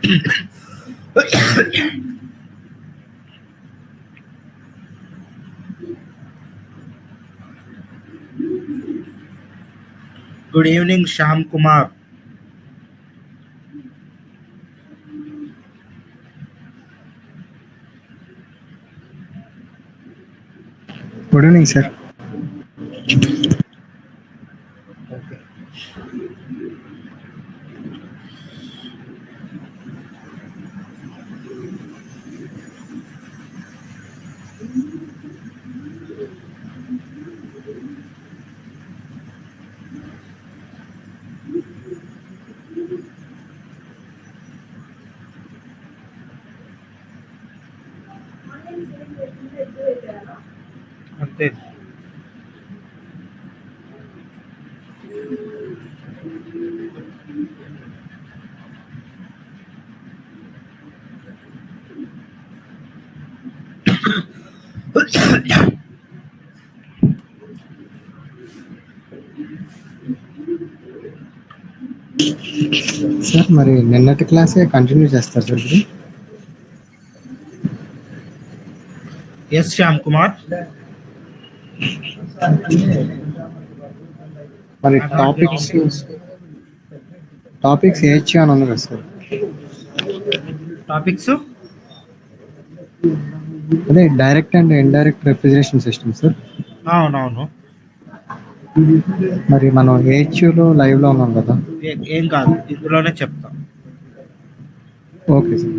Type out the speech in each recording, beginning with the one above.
Good evening, Sham Kumar. Good evening, sir. Okay. అంతే. Sir మరి నిన్నటి క్లాసే కంటిన్యూ చేస్తారు సార్ ఇప్పుడు? ఎస్ శ్యామ్ కుమార్. మరి టాపిక్స్ ఏహెచ్ అని ఉంది కదా సార్? టాపిక్స్ అదే direct and indirect refrigeration system sir. అవునవును. మరి మనం ఏహెచ్లో లైవ్లో ఉన్నాం కదా? ఏం కాదు, ఇందులోనే చెప్తాం. Okay sir.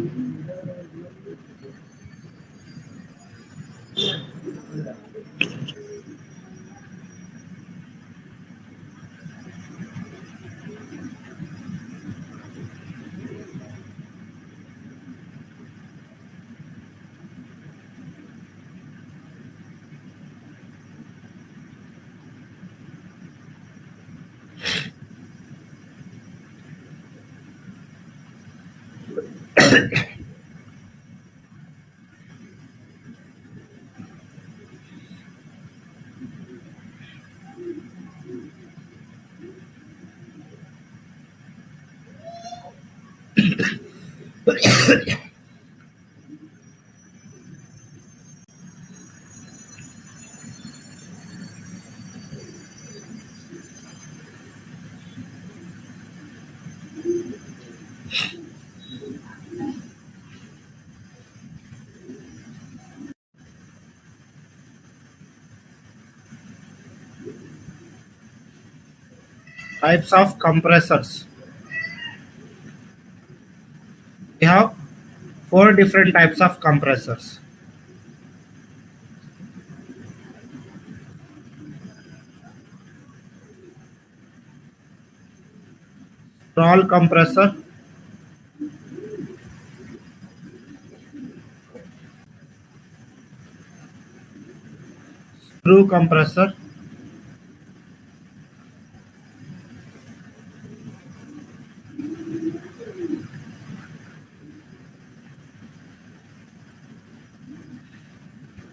Types of compressors. We have 4 different types of compressors. Sprawl compressor, screw compressor,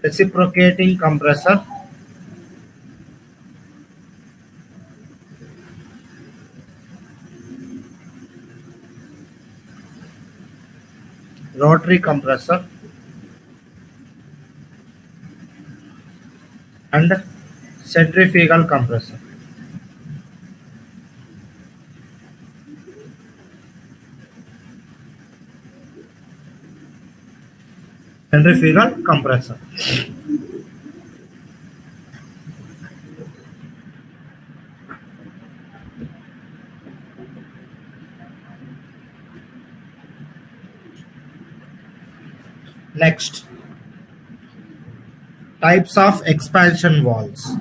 reciprocating compressor, rotary compressor, and centrifugal compressor. Centrifugal compressor. Next, types of expansion valves.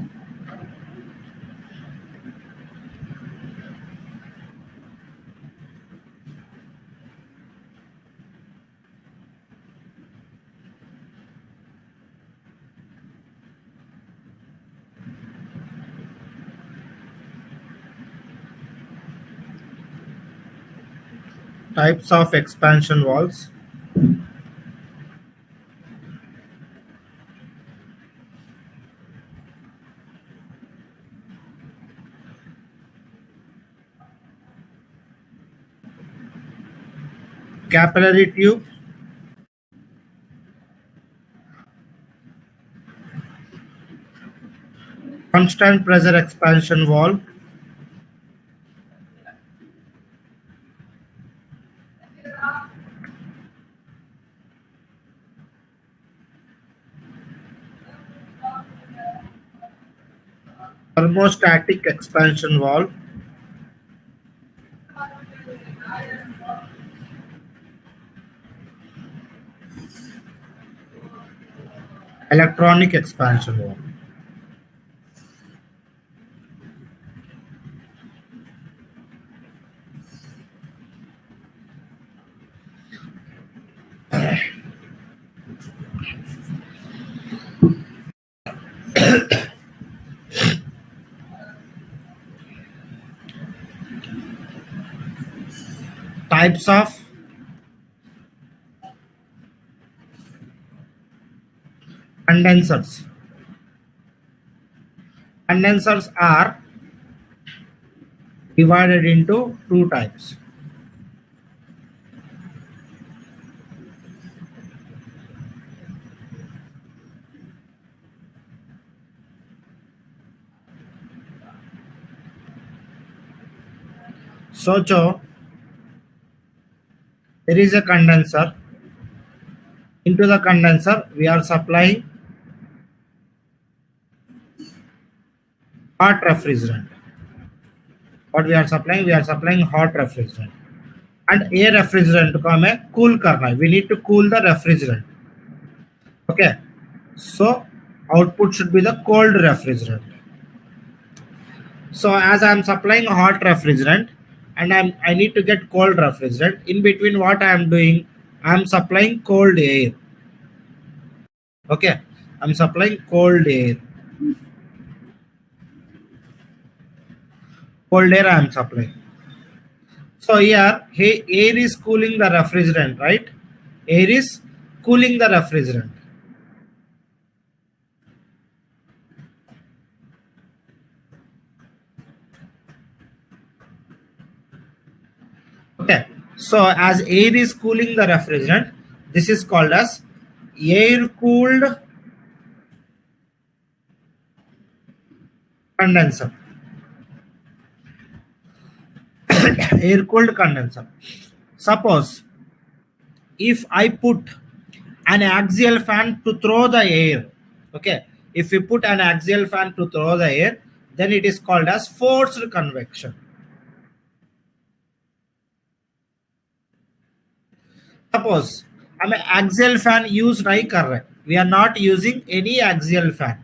Types of expansion valves. capillary tube, constant pressure expansion valve, thermostatic expansion valve, electronic expansion valve. Types of condensers. Condensers are divided into two types. So, there is a condenser. Into the condenser, we are supplying hot refrigerant. What we are supplying? We are supplying hot refrigerant. And air refrigerant को हमें cool करना है. We need to cool the refrigerant. Okay. So output should be the cold refrigerant. So as I am supplying hot refrigerant and I need to get cold refrigerant, in between what I am doing, I am supplying cold air. Okay, I am supplying cold air. Cold air I am supplying. So here, hey, air is cooling the refrigerant, right? Air is cooling the refrigerant. Okay, so as air is cooling the refrigerant, this is called as air cooled condenser. Air cooled condenser. Suppose if I put an axial fan to throw the air, okay, if we put an axial fan to throw the air, then it is called as forced convection. Suppose हम axial fan use नहीं कर रहे, we are not using any axial fan,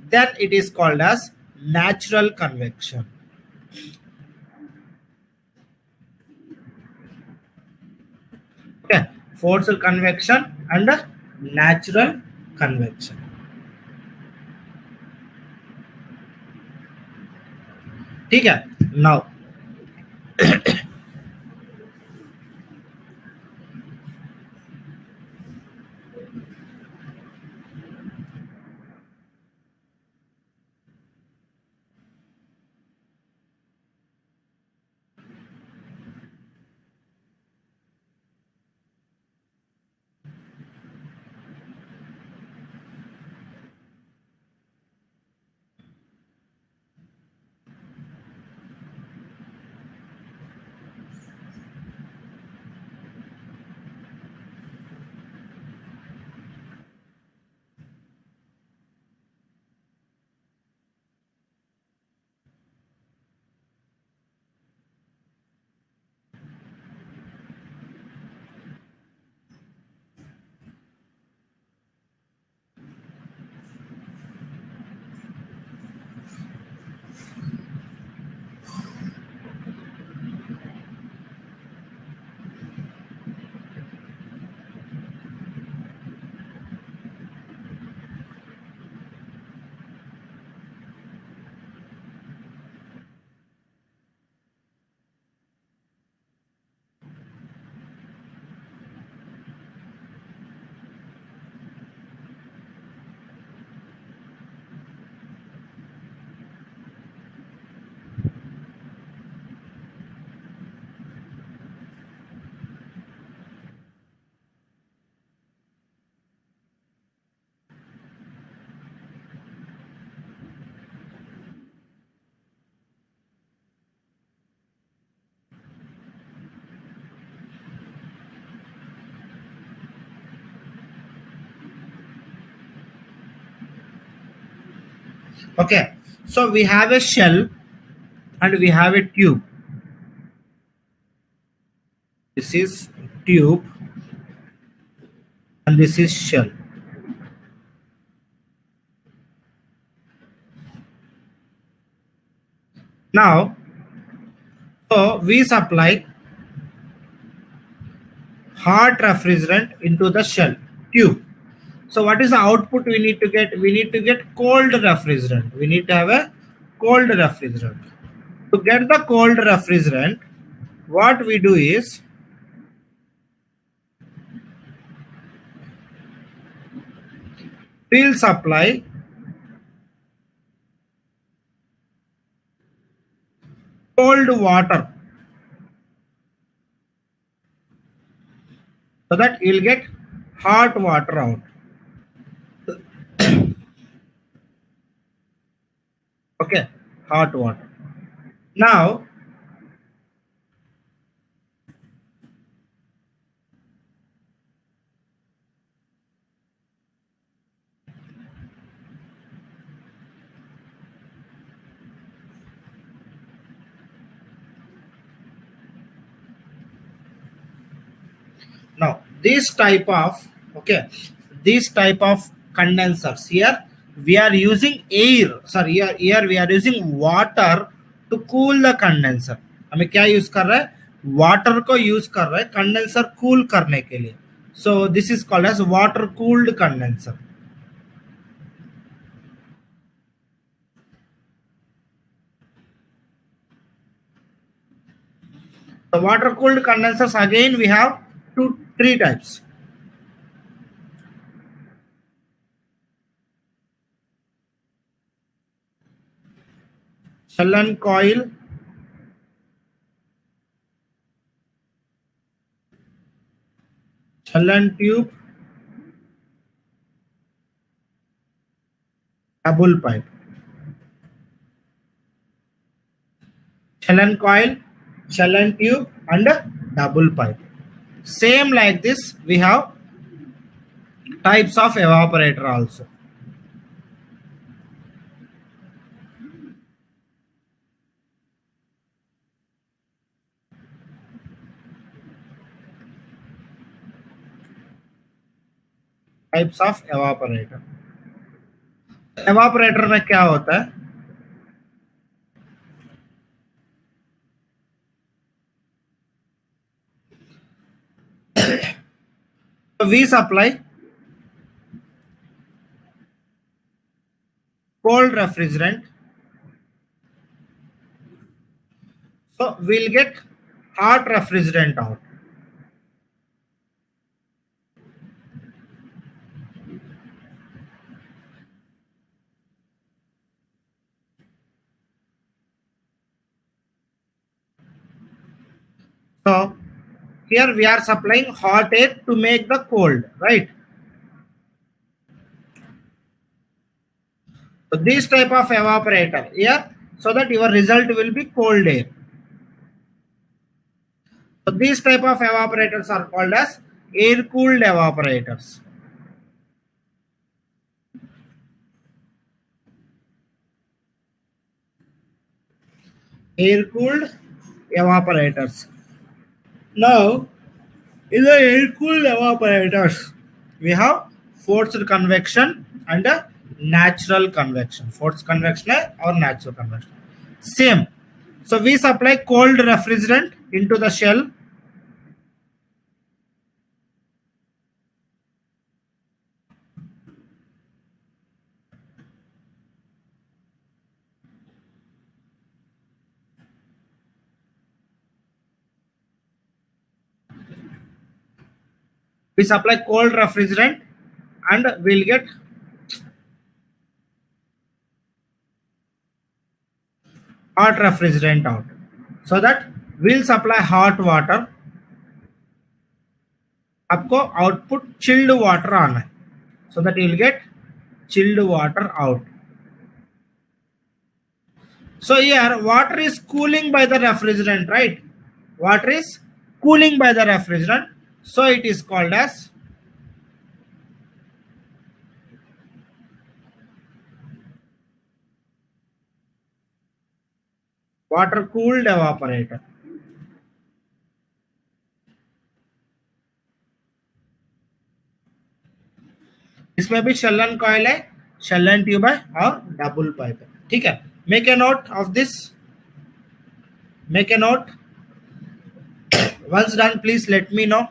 then it is called as natural convection. Okay, forced convection and natural convection. ठीक है. Now Okay, so we have a shell and we have a tube. This is tube and this is shell. Now, so we supply hot refrigerant into the shell tube. So what is the output we need to get? We need to get cold refrigerant. We need to have a cold refrigerant. To get the cold refrigerant, what we do is we'll supply cold water so that you'll get hot water out. Okay, hot water. Now, this type of condensers here we are using air. Sorry, here we are using water to cool the condenser. हमें क्या use कर रहा है? Water को use कर रहा है condenser cool करने के लिए. So this is called as water cooled condenser. The water cooled condensers, again we have three types. Shell and coil, shell and tube, double pipe. Shell and coil, shell and tube, and a double pipe. Same like this, we have types of evaporator also. Types of evaporator. Evaporator में क्या होता है? We supply cold refrigerant, so we'll get hot refrigerant out. So here we are supplying hot air to make the cold, right? So this type of evaporator here, so that your result will be cold air. So these type of evaporators are called as air cooled evaporators. Air cooled evaporators. Now, in the air cooled evaporators, we have forced convection and a natural convection. Forced convection or natural convection. Same. So we supply cold refrigerant into the shell. We supply cold refrigerant and we'll get hot refrigerant out. So that we'll supply hot water. आपको output chilled water आना है. So that you'll get chilled water out. So here water is cooling by the refrigerant, right? Water is cooling by the refrigerant. So it is called as water cooled evaporator. इसमें भी shell and coil है, shell and tube है और double pipe है. ठीक है, make a note of this, make a note. Once done, please let me know.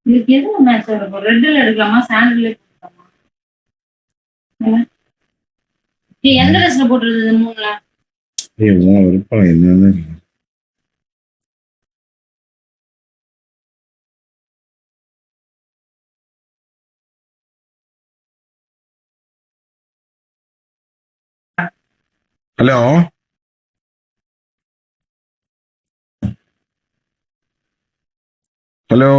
இதுக்கு எதுவும் மேட்ச் இருக்கும்? ரெட்டில் எடுக்கலாமா, சாண்டில் எடுக்கலாமா? எந்த ட்ரெஸ்ல போட்டுருது மூணுல? உன் விருப்பம் என்னன்னு. Hello hello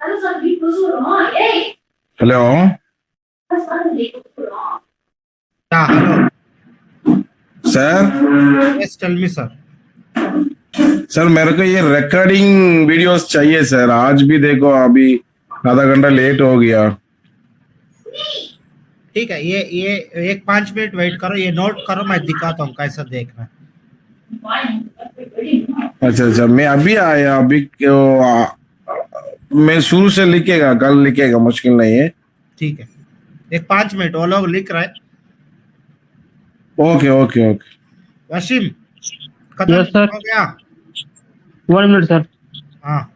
hello Yeah, hello. Sir. Yes, tell me, sir. Sir मेरे को ये रिकॉर्डिंग वीडियोस चाहिए सर. आज भी देखो अभी आधा घंटा लेट हो गया. ठीक है, ये एक 5 मिनट वेट करो, ये नोट करो, मैं दिखाता हूँ कैसा देखना. अच्छा अच्छा, मैं अभी आया, अभी मैं शुरू से लिखेगा, कल लिखेगा, मुश्किल नहीं है। ठीक है, एक 5 मिनट वो लोग लिख रहे हैं। Okay okay okay. वसीम, खत्म यस सर, हो गया? 1 मिनट सर। हाँ।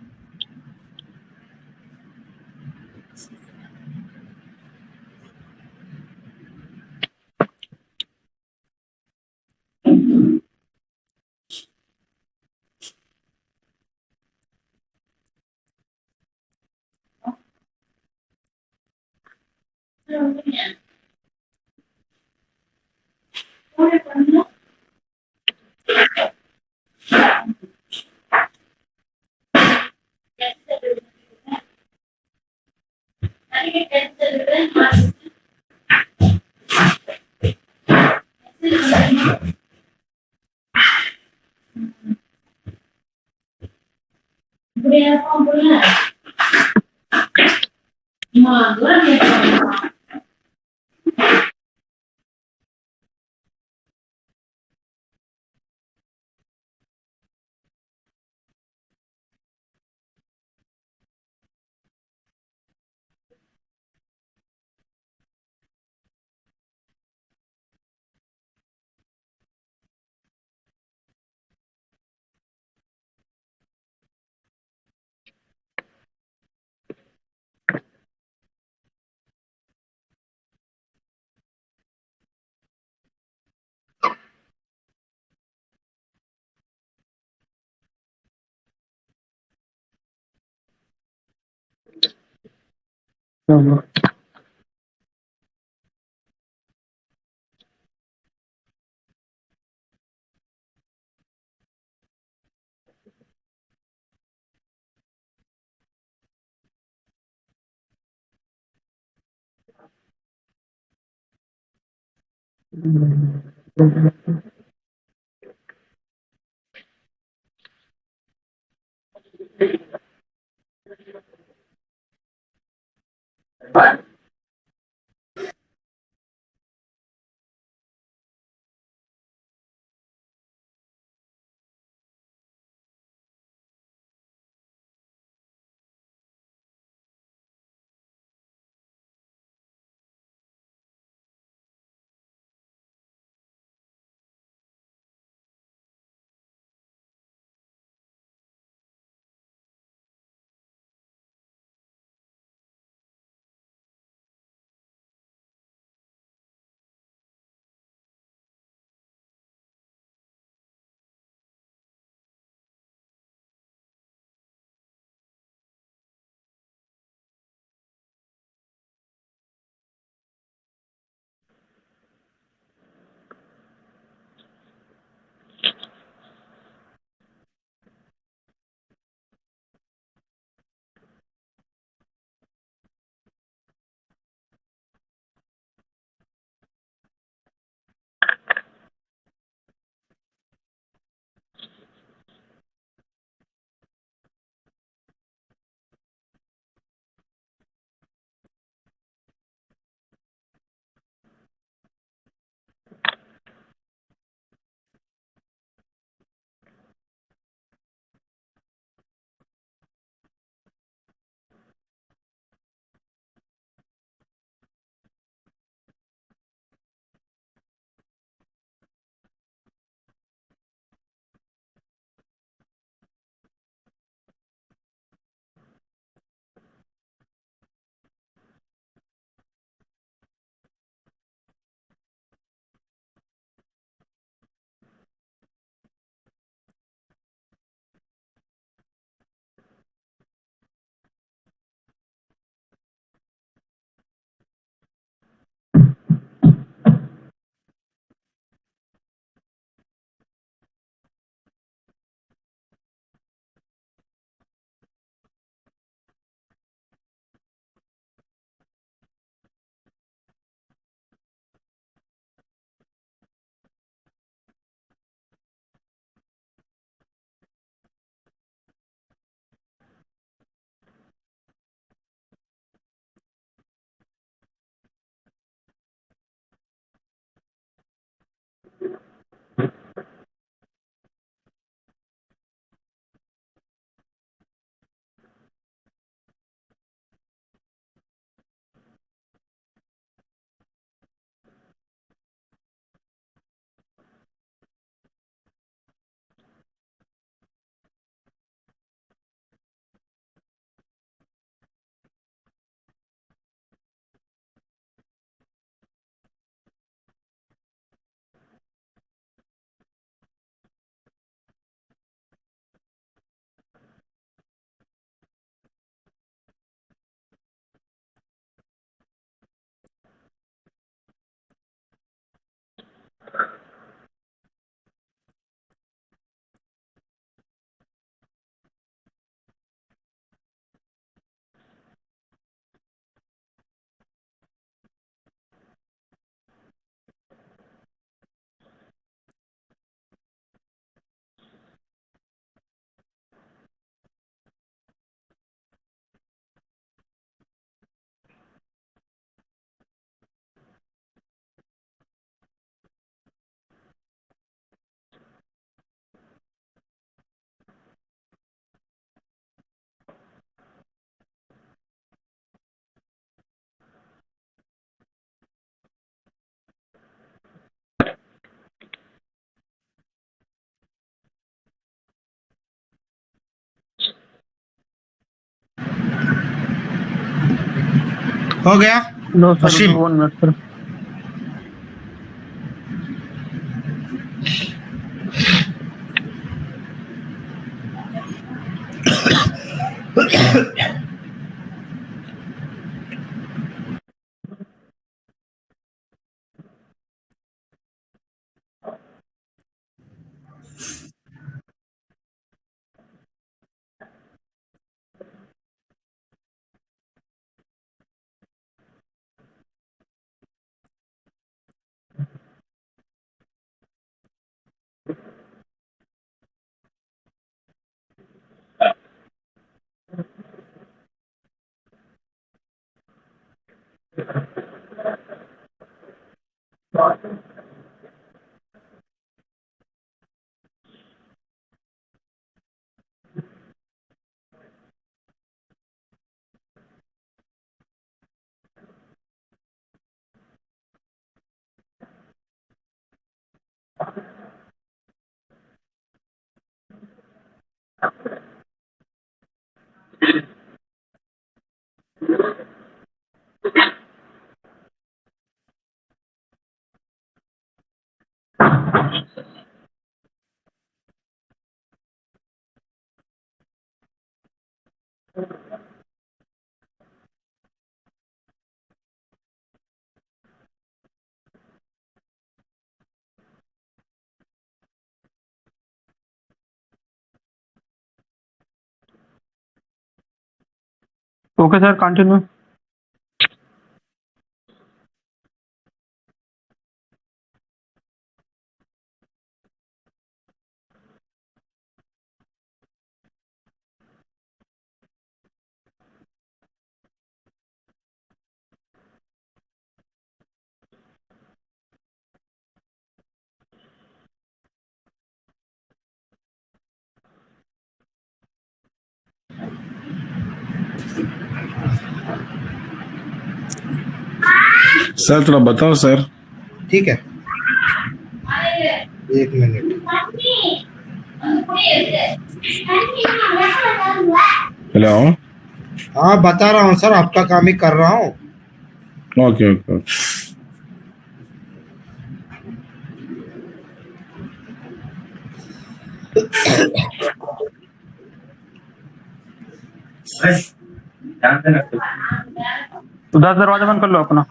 हो गया no sir, Hashim? 1 minute sir. Okay sir, continue. Sir थोड़ा बताओ सर। ठीक है, 1 मिनट। हेलो। हाँ बता रहा हूँ सर, आपका काम ही कर रहा हूँ। Okay okay okay. उधर दरवाजा बंद कर लो अपना।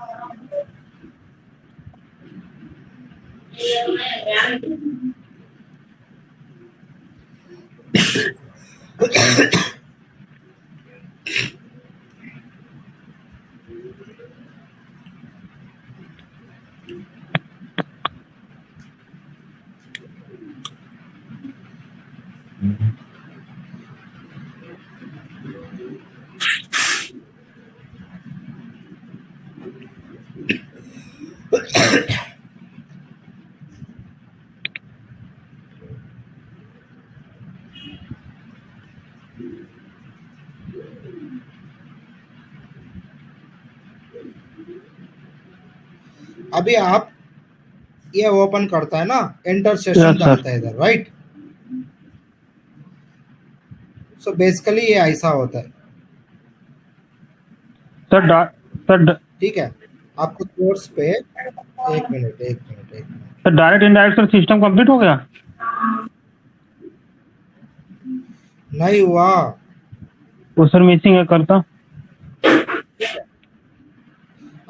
अभी आप ये ओपन करता है ना, एंटर सेशन Yes, sir. डालता है इधर, राइट? सो बेसिकली ये ऐसा होता है, सर ठीक है? आपको कोर्स पे एक minute direct indirect sir system complete हो गया। नहीं हुआ। वो सर मिसिंग है करता।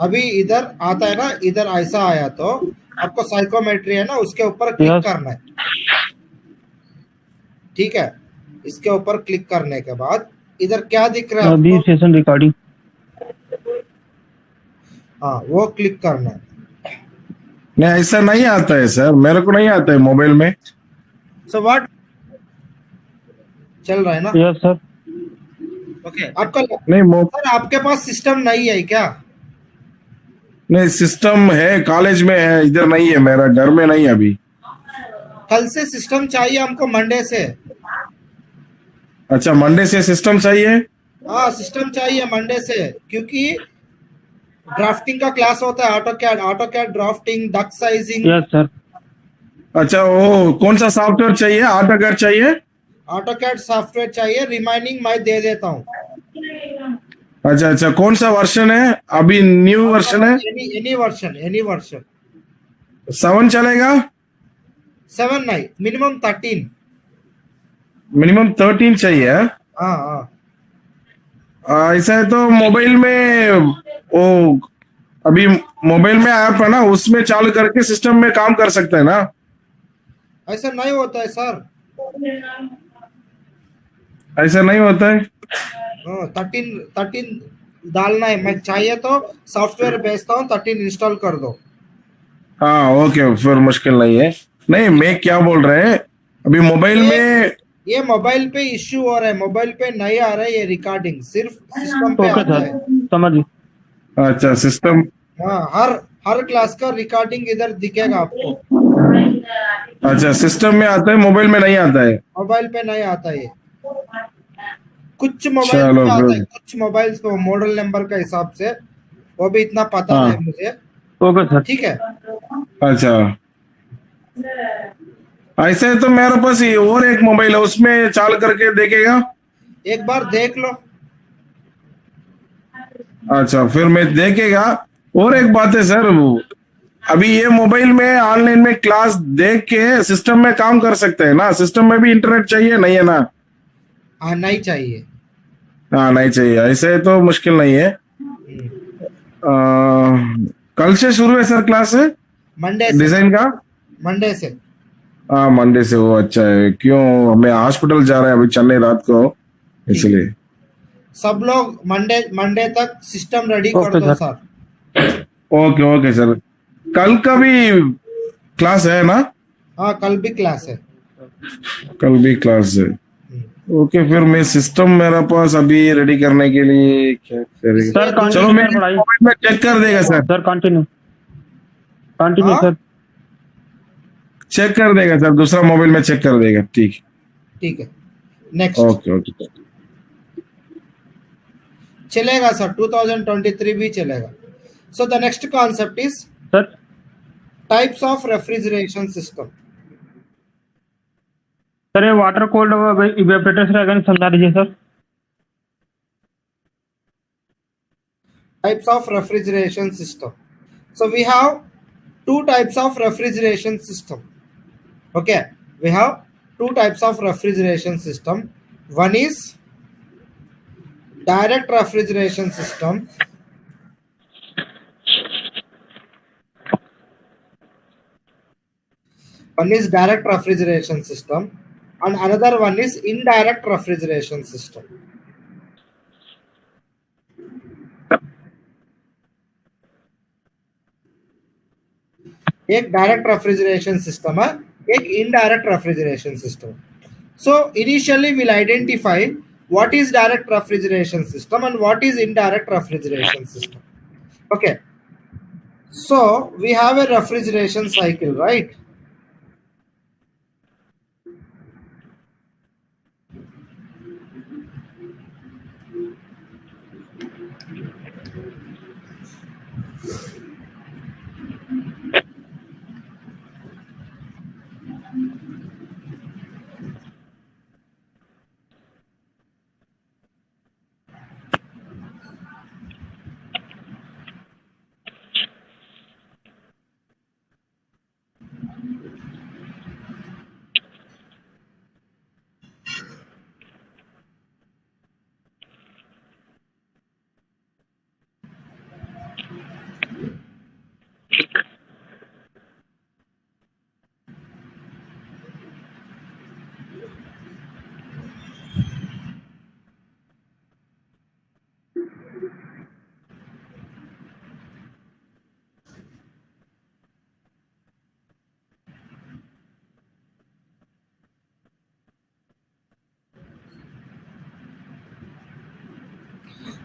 अभी इधर आता है ना, इधर ऐसा आया तो आपको साइकोमेट्री है ना, उसके ऊपर क्लिक Yes. करना है, ठीक है? इसके ऊपर क्लिक करने के बाद इधर क्या दिख रहा है अभी आपको? Session recording. हाँ, वो क्लिक करना है। नहीं ऐसा नहीं आता है सर, मेरे को नहीं आता है मोबाइल में। सो व्हाट चल रहा है ना? Yes sir. ओके, आपका नहीं सर आपके पास सिस्टम नहीं है क्या? नहीं सिस्टम है, कॉलेज में है, इधर नहीं है, मेरा घर में नहीं है अभी। कल से सिस्टम चाहिए हमको, मंडे से। अच्छा मंडे से सिस्टम चाहिए। हाँ सिस्टम चाहिए मंडे से, क्योंकि ड्राफ्टिंग का क्लास होता है, AutoCAD drafting, duct sizing. Yes sir. अच्छा वो कौन सा सॉफ्टवेयर चाहिए? ऑटोकैड चाहिए? ऑटो कैड सॉफ्टवेयर चाहिए, रिमाइंडिंग मैं दे देता हूँ। अच्छा अच्छा, कौन सा वर्जन है अभी? न्यू वर्जन है? एनी वर्जन 7 चलेगा? 7 नहीं, मिनिमम 13। मिनिमम 13 चाहिए? हाँ हाँ। ऐसा है तो मोबाइल में वो अभी मोबाइल में ऐप है ना, उसमें चालू करके सिस्टम में काम कर सकते हैं ना? ऐसा नहीं होता है सर। ऐसा नहीं होता है? 13 डालना है। मैं चाहिए तो सॉफ्टवेयर भेजता हूँ, 13 इंस्टॉल कर दो। हाँ ओके, फिर मुश्किल नहीं है। नहीं, मैं क्या बोल रहे हैं, अभी मोबाइल में ये मोबाइल पे इश्यू हो रहा है, मोबाइल पे नहीं आ रहा है ये रिकॉर्डिंग, सिर्फ सिस्टम पे ओके आता सर, है। समझ गए। अच्छा सिस्टम। हाँ, हर क्लास का रिकॉर्डिंग इधर दिखेगा आपको। अच्छा सिस्टम में आता है, मोबाइल में नहीं आता है? मोबाइल पे नहीं आता है। कुछ मोबाइल चलो पे आता है, फिर। कुछ मोबाइल्स पे मॉडल नंबर के हिसाब से, वो भी इतना पता हाँ नहीं मुझे। Okay sir. ठीक है। अच्छा, ऐसे है तो मेरे पास ये और एक मोबाइल है, उसमें चालू करके देखेगा? एक बार देख लो। अच्छा फिर मैं देखेगा। और एक बात है सर, वो अभी ये मोबाइल में ऑनलाइन में क्लास देख के सिस्टम में काम कर सकते हैं ना? सिस्टम में भी इंटरनेट चाहिए नहीं है ना? हाँ, नहीं चाहिए। हाँ नहीं चाहिए, ऐसे तो मुश्किल नहीं है। कल से शुरू है सर क्लास है मंडे से। डिजाइन का? मंडे से। हाँ मंडे से, वो अच्छा है। क्यों, हमें हॉस्पिटल जा रहे हैं अभी चेन्नई रात को, इसलिए। सब लोग मंडे मंडे तक सिस्टम रेडी कर ओके दो sir. Sir. Okay okay sir, कल का भी क्लास है ना? हाँ, कल भी क्लास है। कल भी क्लास है। ओके, फिर मैं सिस्टम मेरे पास अभी रेडी करने के लिए क्या करेंगे? सर इसमें चलो कंटिन्यू मैं सर पढ़ाई। मोबाइल में चेक कर देगा सर। सर कंटिन्यू कंटिन्यू हाँ? सर। चेक कर देगा सर, दूसरा मोबाइल में चेक कर देगा। ठीक। ठीक है। Next okay okay. चलेगा सर, 2023 भी चलेगा। So the next concept is sir types of refrigeration system. Sir ये वाटर कोल्ड इवेपोरेटर्स रहेगा, नहीं समझा दीजिए sir. Types of refrigeration system. So we have two types of refrigeration system. Okay, we have two types of refrigeration system. One is direct refrigeration system. One is direct refrigeration system, and another one is indirect refrigeration system. एक direct refrigeration system है, एक indirect refrigeration system. So initially we'll identify what is direct refrigeration system and what is indirect refrigeration system. Okay, so we have a refrigeration cycle, right?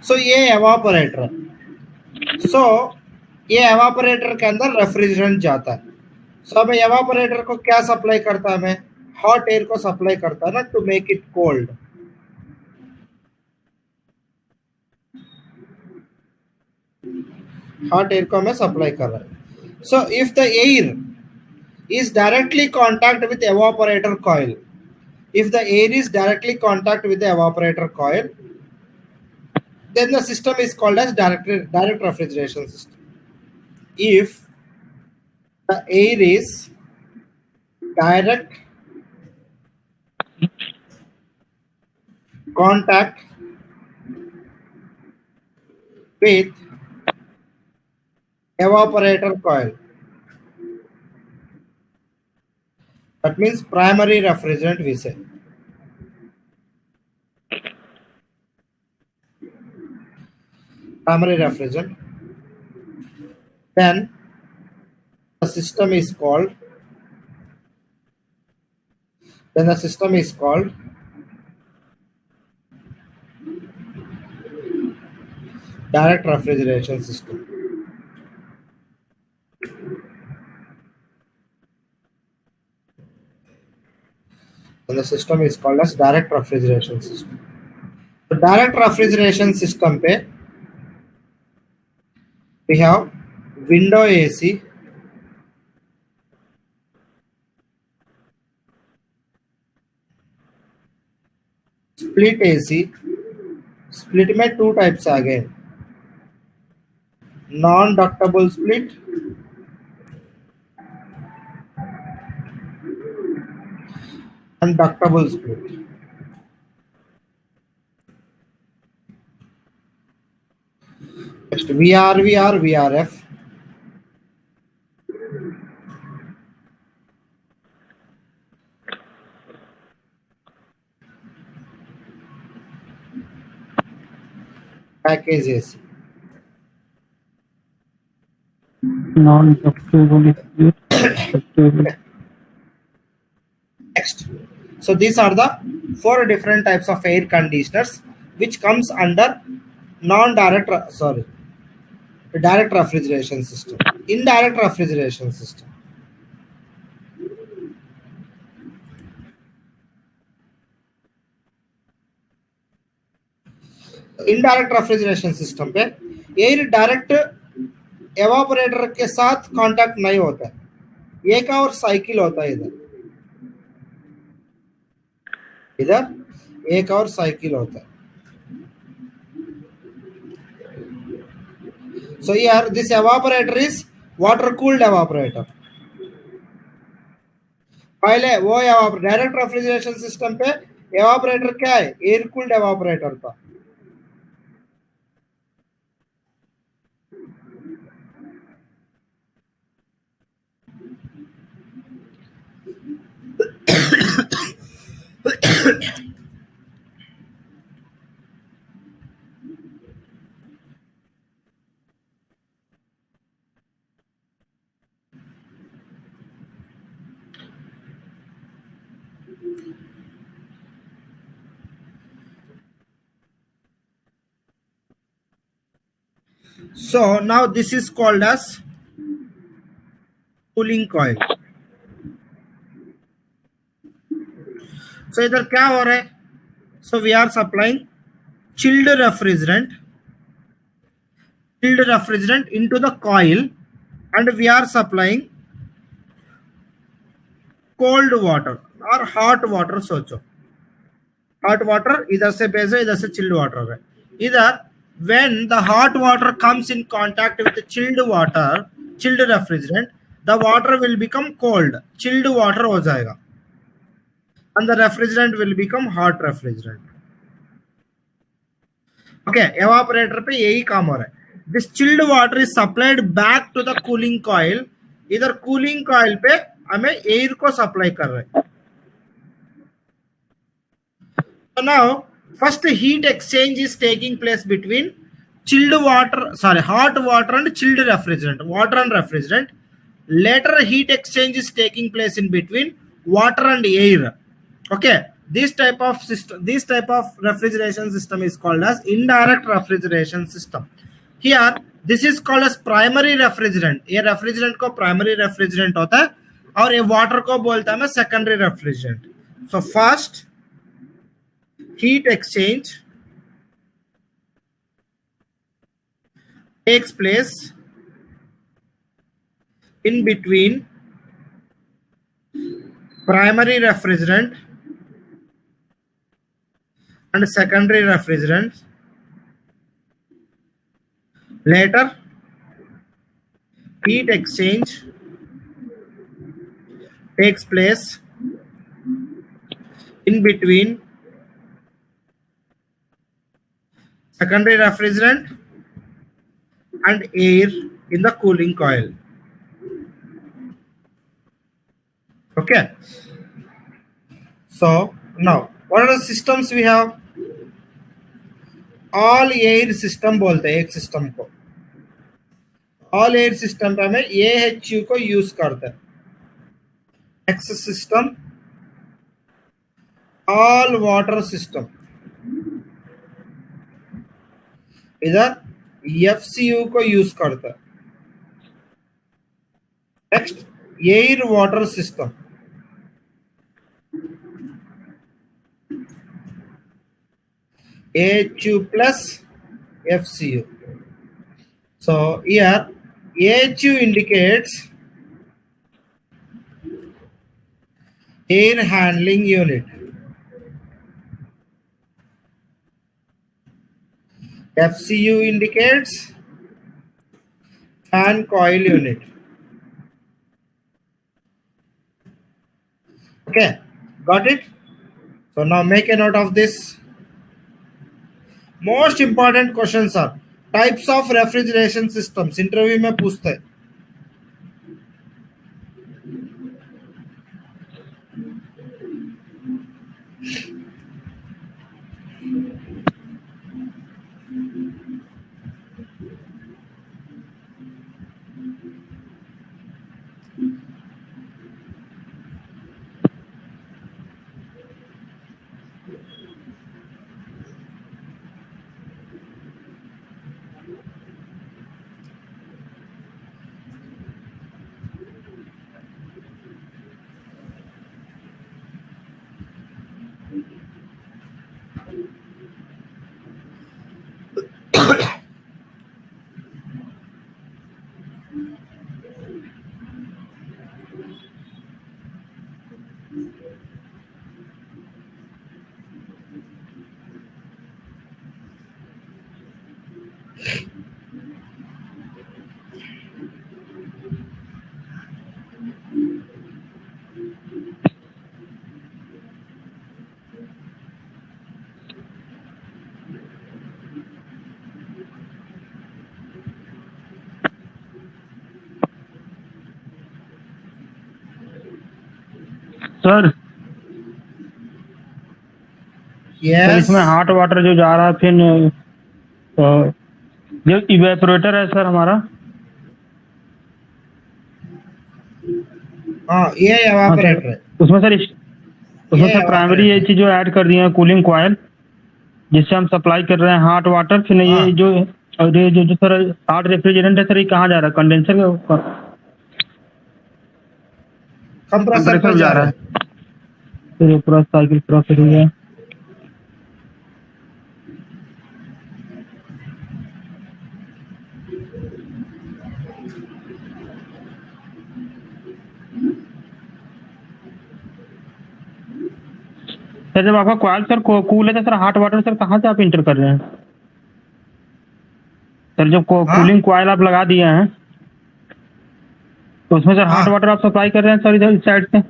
So ये evaporator, सो ये evaporator के अंदर refrigerant जाता है. सो हमें evaporator को क्या supply करता है, हमें हॉट एयर को सप्लाई करता है ना, to make it cold. Hot air को हमें सप्लाई कर रहा है. So if the air is directly contact with evaporator coil, if the air is directly contact with the evaporator coil, then the system is called as direct refrigeration system. If the air is direct contact with evaporator coil, that means primary refrigerant we say. Primary refrigerant. Then the system is called direct refrigeration system. And the system is called as direct refrigeration system. The direct refrigeration system pe we have window AC, split AC. Split में two types आ गए, non-ductable split and ductable split. Next VRV, VRF. Package AC. Non-ductable split, ductable. Next, so these are the 4 different types of air conditioners which comes under direct refrigeration system. Indirect refrigeration system. Indirect refrigeration system पे air direct evaporator के साथ contact नहीं होता है, एक और cycle होता है, इधर एक और साइकिल होता है. So here this evaporator is water cooled evaporator. पहले वो डायरेक्ट रेफ्रिजरेशन सिस्टम पे एवापोरेटर क्या है, एयर कूल्ड एवापोरेटर था. So now this is called as cooling coil. So इधर क्या हो रहा है? So we are supplying chilled refrigerant into the coil, and we are supplying cold water or hot water. सोचो hot water इधर से base है, इधर से chilled water है. इधर when the hot water comes in contact with the chilled refrigerant, the water will become cold, chilled water हो जाएगा, and the refrigerant will become hot refrigerant. Okay, evaporator पे यही काम हो रहा है. This chilled water is supplied back to the cooling coil. इधर cooling coil पे हमें air को supply कर रहे हैं. So now first heat exchange is taking place between hot water and chilled refrigerant, water and refrigerant. Later heat exchange is taking place in between water and air. Okay, this type of refrigeration system is called as indirect refrigeration system. Here this is called as primary refrigerant. ये refrigerant को primary refrigerant होता है और ये water को बोलता है मैं secondary refrigerant. So first heat exchange takes place in between primary refrigerant and secondary refrigerant, later heat exchange takes place in between secondary refrigerant and air in the cooling coil. Okay, so now what are the systems we have? All air system बोलते हैं एक system को। All air system पे हमें AHU को use करते हैं। Next system all water system, इधर FCU को यूज करते हैं। Next air water system, AHU plus FCU. So here AHU indicates air handling unit, FCU indicates fan coil unit. Okay, got it? So now make a note of this. Most important questions are types of refrigeration systems, interview में पूछते हैं। Sir yes, इसमें hot water जो जा रहा है, फिर जो इवेपोरेटर है सर हमारा, हाँ ये एवापोरेटर है। उसमें सर प्राइमरी ये चीज जो ऐड कर दिए हैं कूलिंग कॉयल, जिससे हम सप्लाई कर रहे हैं हॉट वाटर। फिर ये जो और ये जो सर हॉट रेफ्रिजरेंट है सर, ये कहाँ जा रहा है? कंडेंसर कंप्रेसर पे जा रहा है। फिर ये पूरा साइकिल पूरा फिर हो गया। सर जब आपका कॉइल सर कूल है तो सर हॉट वाटर सर कहाँ से आप इंटर कर रहे हैं? सर जब कूलिंग कॉइल आप लगा दिए हैं तो उसमें सर हॉट वाटर आप सप्लाई कर रहे हैं सर इधर इस साइड से?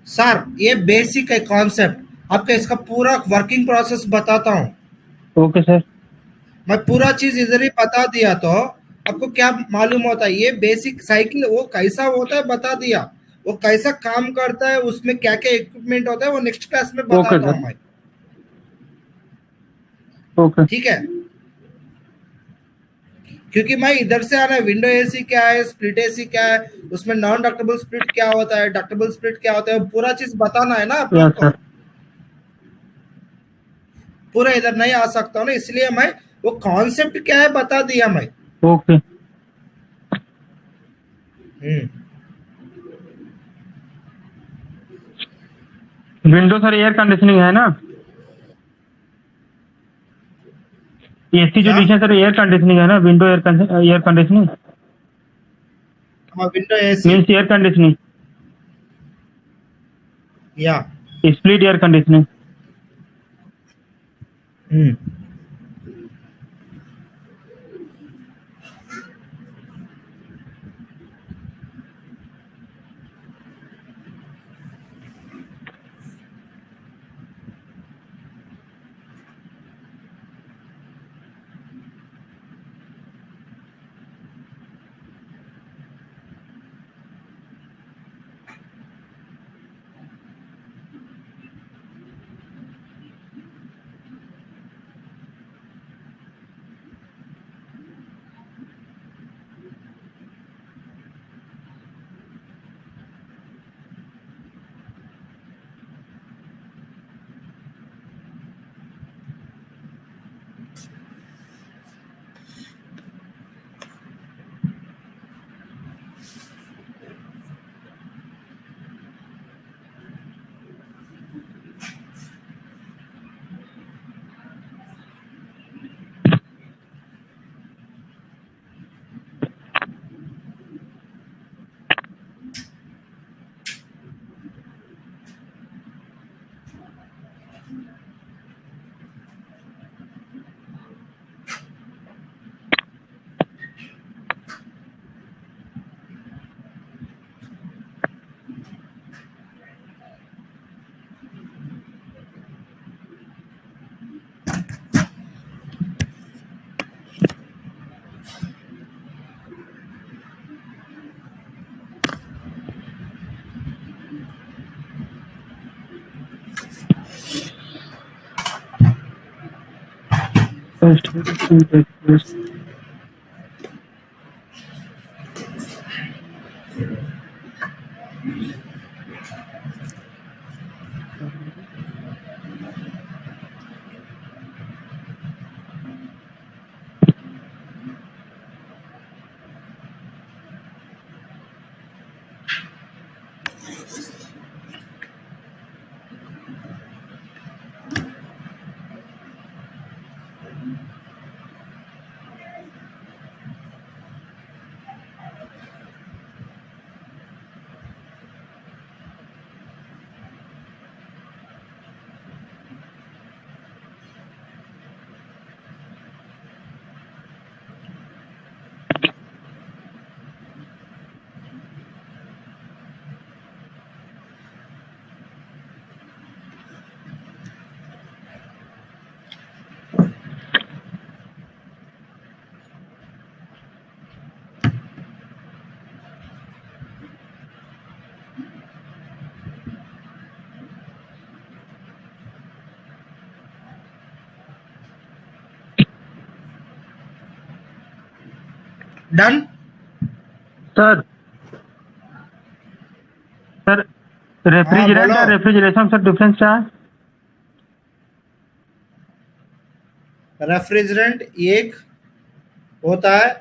सर ये बेसिक है कॉन्सेप्ट, आपका इसका पूरा वर्किंग प्रोसेस बताता हूँ। Okay sir. मैं पूरा चीज इधर ही बता दिया तो आपको क्या मालूम होता है। ये बेसिक साइकिल वो कैसा होता है बता दिया, वो कैसा काम करता है, उसमें क्या क्या इक्विपमेंट होता है वो नेक्स्ट क्लास में बताता हूँ मैं। ओके ठीक है, क्योंकि मैं इधर से आना, विंडो एसी क्या है, स्प्लिट एसी क्या है, उसमें नॉन डक्टेबल स्प्लिट क्या होता है, डक्टेबल स्प्लिट क्या होता है, वो पूरा चीज बताना है ना आप लोग को। पूरा इधर नहीं आ सकता हूँ ना, इसलिए मैं वो कॉन्सेप्ट क्या है बता दिया मैं। Okay. Window sir air conditioning है ना? एसी जो नीचे सर एयर कंडीशनिंग है ना? Window air conditioning. हाँ window AC means air conditioning या split air conditioning. Done. Sir sir refrigerant बोलो। और रेफ्रिजरेशन सर डिफरेंस क्या है? रेफ्रिजरेंट एक होता है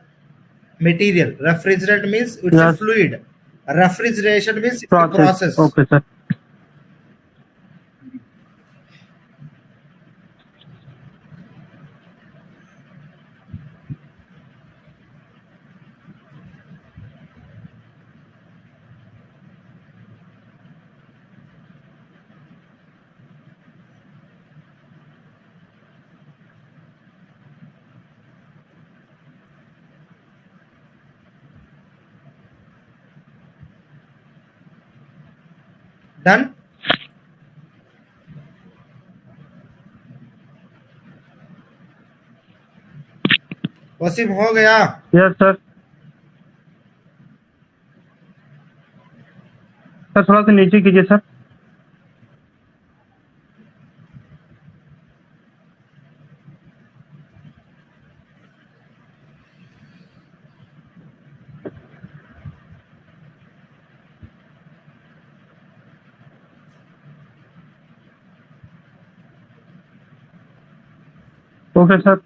material, refrigerant means it's a Yes. Fluid, refrigeration means it's a process, process. Okay sir. Done. Wasim हो गया? Yes sir. सर थोड़ा सा नीचे कीजिए sir. Okay sir.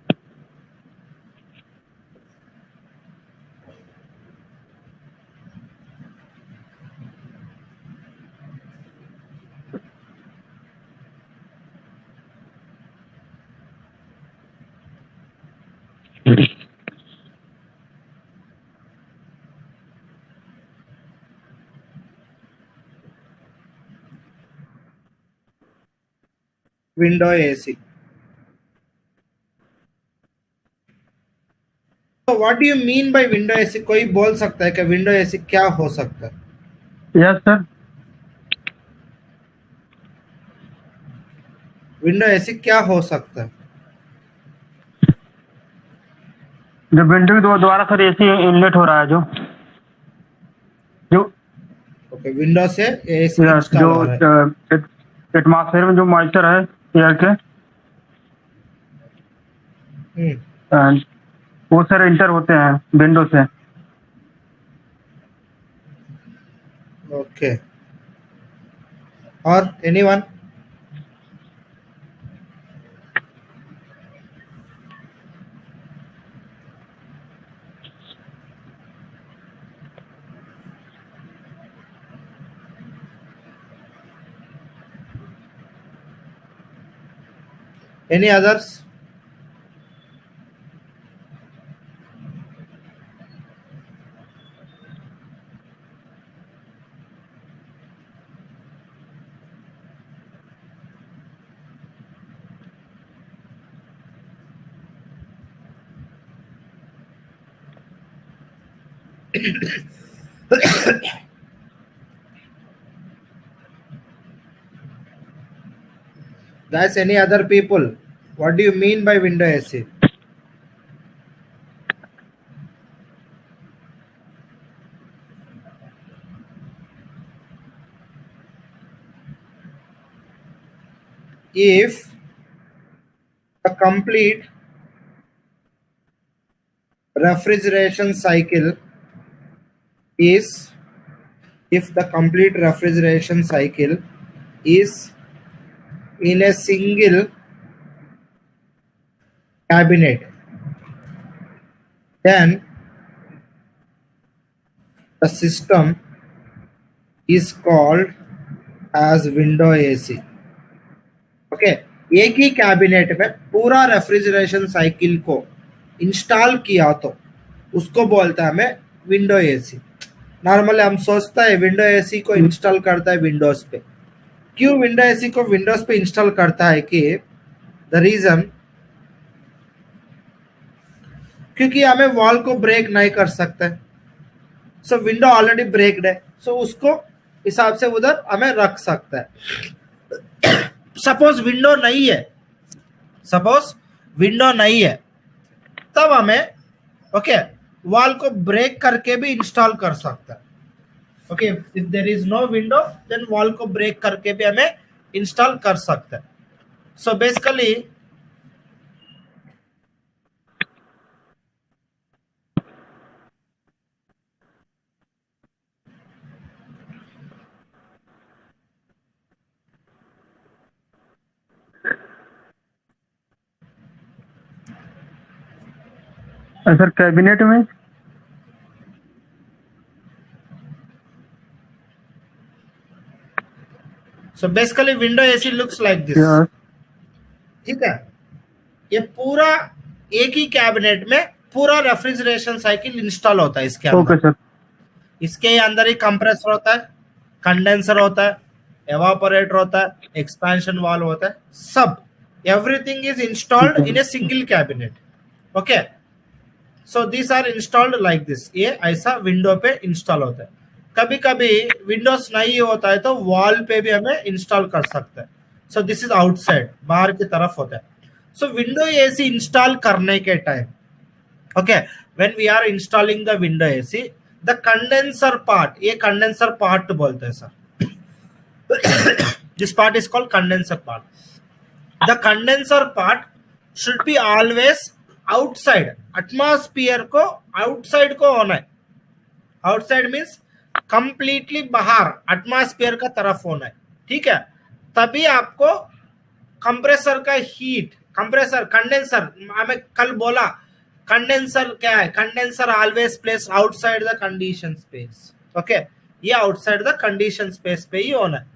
Window AC. तो what do you mean by window AC? कोई बोल सकता है कि विंडो एसी क्या हो सकता है? Yes sir. विंडो एसी क्या हो सकता है? जो विंडो के द्वारा सर एसी इनलेट हो रहा है, जो जो ओके, विंडो से एसी यस, इंस्टॉल जो हो रहा है। एटमॉस्फेयर में जो मॉइस्चर है एयर के, and वो सर इंटर होते हैं विंडो से। ओके, और anyone? Any others? Guys, any other people? What do you mean by window AC? If a complete refrigeration cycle is, if the complete refrigeration cycle is in a single cabinet, then the system is called as window AC. Okay, एक ही cabinet में पूरा refrigeration cycle को install किया तो उसको बोलता है हमें विंडो एसी। नॉर्मली हम सोचता है विंडो एसी को इंस्टॉल करता है विंडोज पे। क्यों विंडो एसी को विंडोज पे इंस्टॉल करता है कि द रीजन, क्योंकि हमें वॉल को ब्रेक नहीं कर सकते, सो विंडो ऑलरेडी ब्रेक्ड है, सो उसको हिसाब से उधर हमें रख सकता है। सपोज विंडो नहीं है, सपोज विंडो नहीं है, तब हमें ओके वॉल को ब्रेक करके भी इंस्टॉल कर सकता है। Okay, if there is no window then wall को ब्रेक करके भी हमें इंस्टॉल कर सकता है। सो बेसिकली सर कैबिनेट में so basically window AC looks like this. ठीक है, ये पूरा एक ही कैबिनेट में पूरा रेफ्रिजरेशन साइकिल इंस्टॉल होता है इसके अंदर। ओके सर, इसके अंदर ही कंप्रेसर होता है, कंडेंसर होता है, एवापोरेटर होता है, एक्सपेंशन वाल्व होता है, सब everything is installed in a single cabinet. Okay, so this are installed like this. ये ऐसा विंडो पे इंस्टॉल होता है। कभी कभी विंडोज नहीं होता है तो वॉल पे भी हमें इंस्टॉल कर सकते हैं। सो दिस इज आउटसाइड, बाहर की तरफ होता है। सो विंडो एसी इंस्टॉल करने के time, okay, when we are installing the window AC, the condenser part, ये कंडेंसर पार्ट बोलते हैं sir. This part is called condenser part. The condenser part should be always outside, atmosphere को outside को होना है। Outside means completely बाहर atmosphere का तरफ होना है। ठीक है, तभी आपको कंप्रेसर का हीट, कंप्रेसर कंडेंसर, हमें कल बोला कंडेंसर क्या है, condenser always place outside the condition space. Okay, ये आउटसाइड द कंडीशन स्पेस पे ही होना है।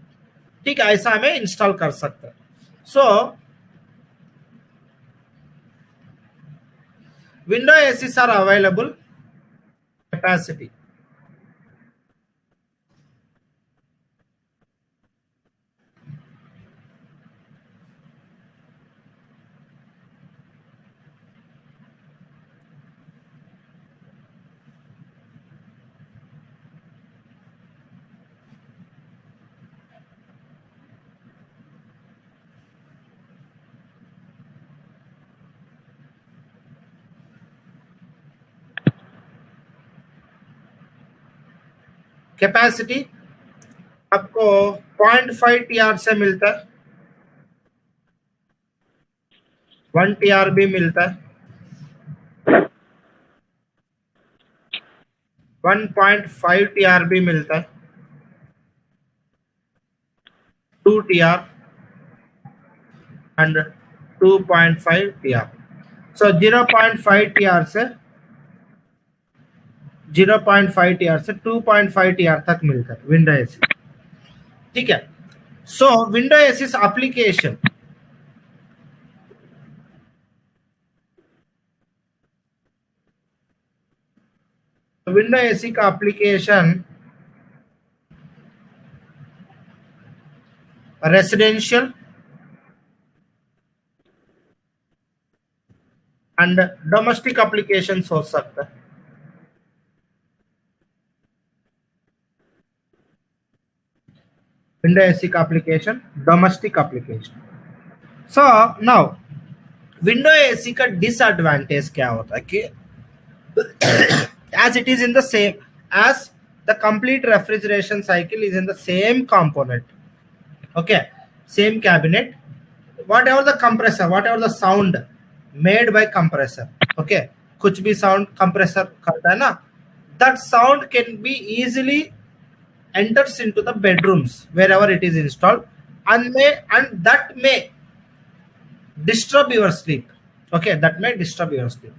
ठीक है, ऐसा हमें इंस्टॉल कर सकते हैं। सो window ACs are available. Capacity, capacity आपको 0.5 TR से मिलता है, 1 TR भी मिलता है, 1.5 TR भी मिलता है, 2 TR and 2.5 TR। So 0.5 TR से 0.5 TR से 2.5 TR तक मिलता है विंडो एसी। ठीक है, so window AC application, window AC का application residential and domestic application हो सकता है। विंडो एसी का application, domestic application. So now window AC का डिसएडवांटेज क्या होता है कि as it is in the same as the complete refrigeration cycle is in the same component, okay, same cabinet, whatever the compressor, whatever the sound made by compressor, okay, कुछ भी sound compressor करता है ना, that sound can be easily enters into the bedrooms wherever it is installed, and that may disturb your sleep. Okay, that may disturb your sleep.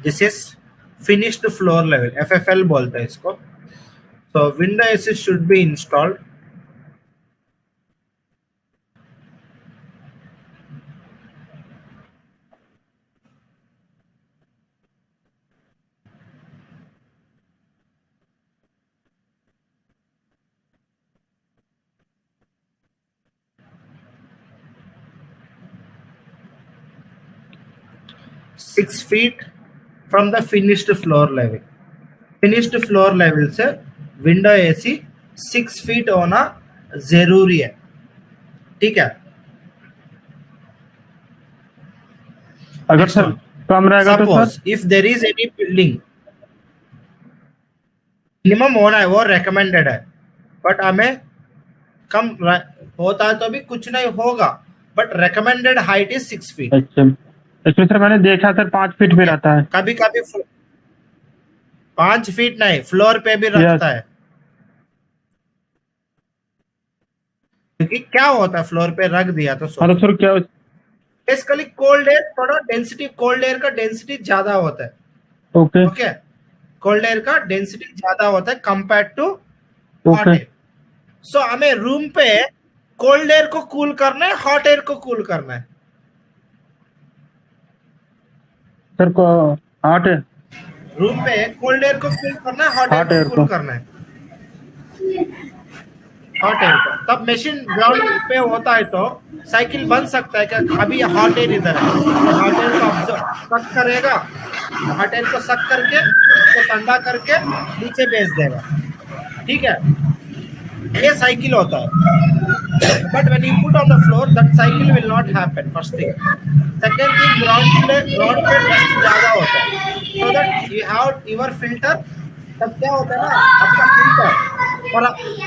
This is finished floor level, FFL बोलते हैं इसको. So window AC should be installed. Six feet from the finished floor level. Finished floor level से window AC 6 feet होना जरूरी है. ठीक है. अगर सर कम रहेगा तो suppose sir if there is any building, minimum होना है वो रेकमेंडेड है, बट हमें कम होता है तो भी कुछ नहीं होगा, but recommended height is 6 feet. अच्छा, इसमें सर मैंने देखा सर 5 फीट पे रहता है. कभी कभी 5 फीट नहीं, फ्लोर पे भी रखता है. क्योंकि क्या होता है, फ्लोर पे रख दिया तो हाँ तो सर क्या बेसिकली कोल्ड एयर थोड़ा डेंसिटी, कोल्ड एयर का डेंसिटी ज्यादा होता है. ओके ओके, कोल्ड एयर का डेंसिटी ज्यादा होता है compare to hot okay air. So हमें रूम पे कोल्ड एयर को कूल करना है, हॉट एयर को कूल करना है. सर को हॉट है, रूम पे कोल्ड एयर को कूल करना है, हॉट Hot एयर air को कूल को. करना है. हॉट एयर को तब मशीन ग्राउंड पे होता है तो साइकिल बन सकता है कि अभी हॉट एयर इधर है, हॉट एयर को ऑब्जर्व सक करेगा, हॉट एयर को सक करके उसको ठंडा करके नीचे भेज देगा. ठीक है, ये साइकिल होता है. But when you put on the floor that cycle will not happen. First thing. Second thing, ground पे डस्ट ज्यादा होता है, so that you have your filter. तब क्या होता है ना, आपका फिल्टर और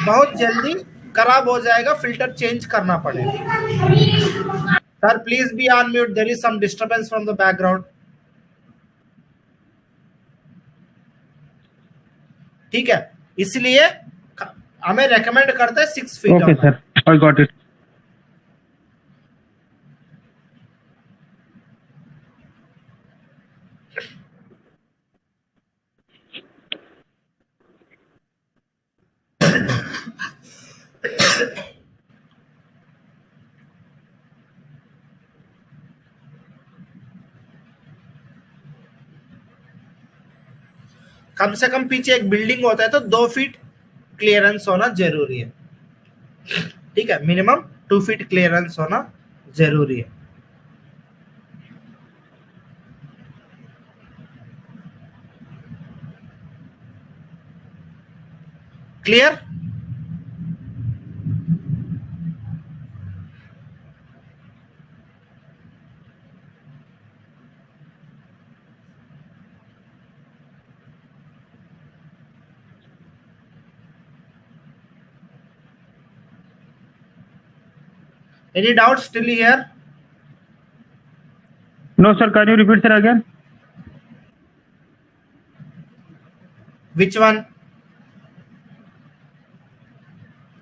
बहुत जल्दी खराब हो जाएगा, फिल्टर चेंज करना पड़ेगा. Sir please be on mute, there is some disturbance from the background. ठीक है, इसलिए हमें रेकमेंड करता है 6 feet. Okay sir, I got it. कम से कम पीछे एक बिल्डिंग होता है तो 2 फीट क्लियरेंस होना जरूरी है. ठीक है, मिनिमम 2 फीट क्लियरेंस होना जरूरी है. Clear? Any doubts still here? No sir, can you repeat sir again? Which one?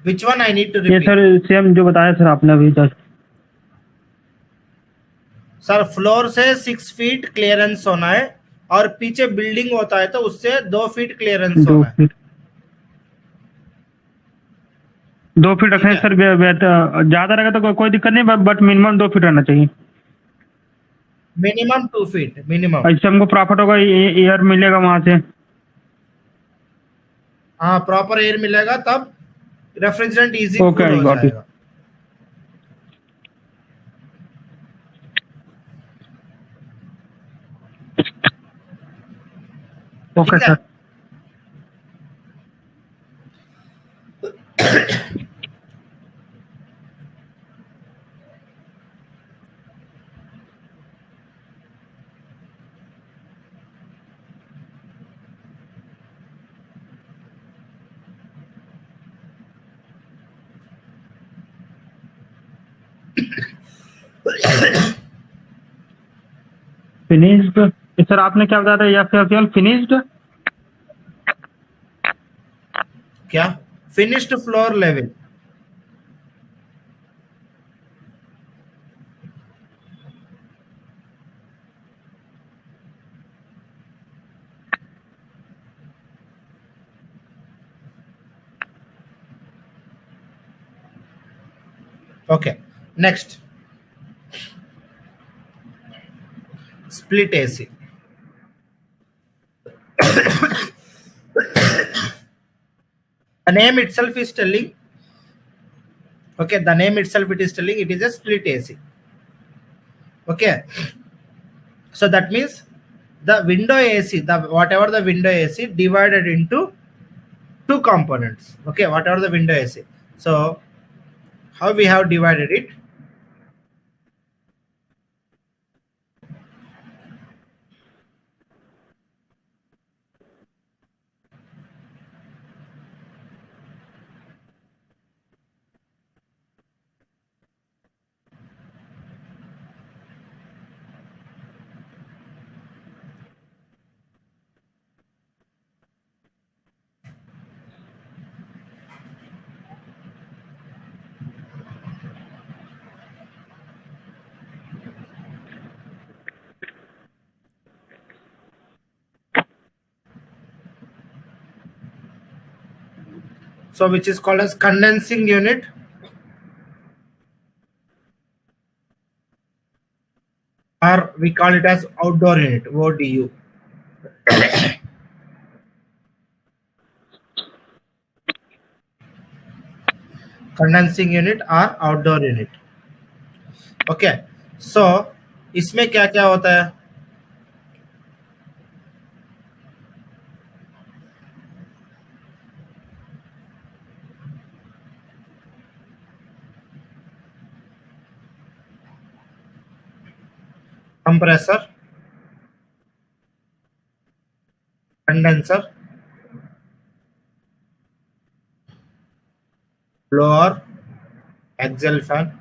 Which one I need to ये repeat? सर सेम जो बताया सर आपने अभी जस्ट. सर फ्लोर से 6 फीट क्लियरेंस होना है और पीछे बिल्डिंग होता है तो उससे 2 फीट क्लियरेंस 2 होना है. फीट 2 फीट रखने ठीक है. सर ज्यादा रहेगा तो कोई दिक्कत नहीं, बट मिनिमम 2 फीट रहना चाहिए. Minimum 2 feet minimum. इससे हमको प्रॉफिट होगा, एयर मिलेगा वहां से. हाँ, प्रॉपर एयर मिलेगा तब रेफ्रिजरेंट इजी Okay, कूल हो got it. जाएगा. ओके ठीक है. सर. फिनिश्ड, सर आपने क्या बताया था, या फिर केवल फिनिश्ड? क्या? Finished floor level. Okay, next, split AC. The name itself is telling, okay, the name itself it is telling it is a split AC. Okay, so that means the window AC, the whatever the window AC divided into two components. Okay, whatever the window AC. So how we have divided it? So which is called as condensing unit, or we call it as outdoor unit, ODU. Condensing unit or outdoor unit. Okay, so इसमें क्या क्या होता है? Compressor, condenser, blower, axial fan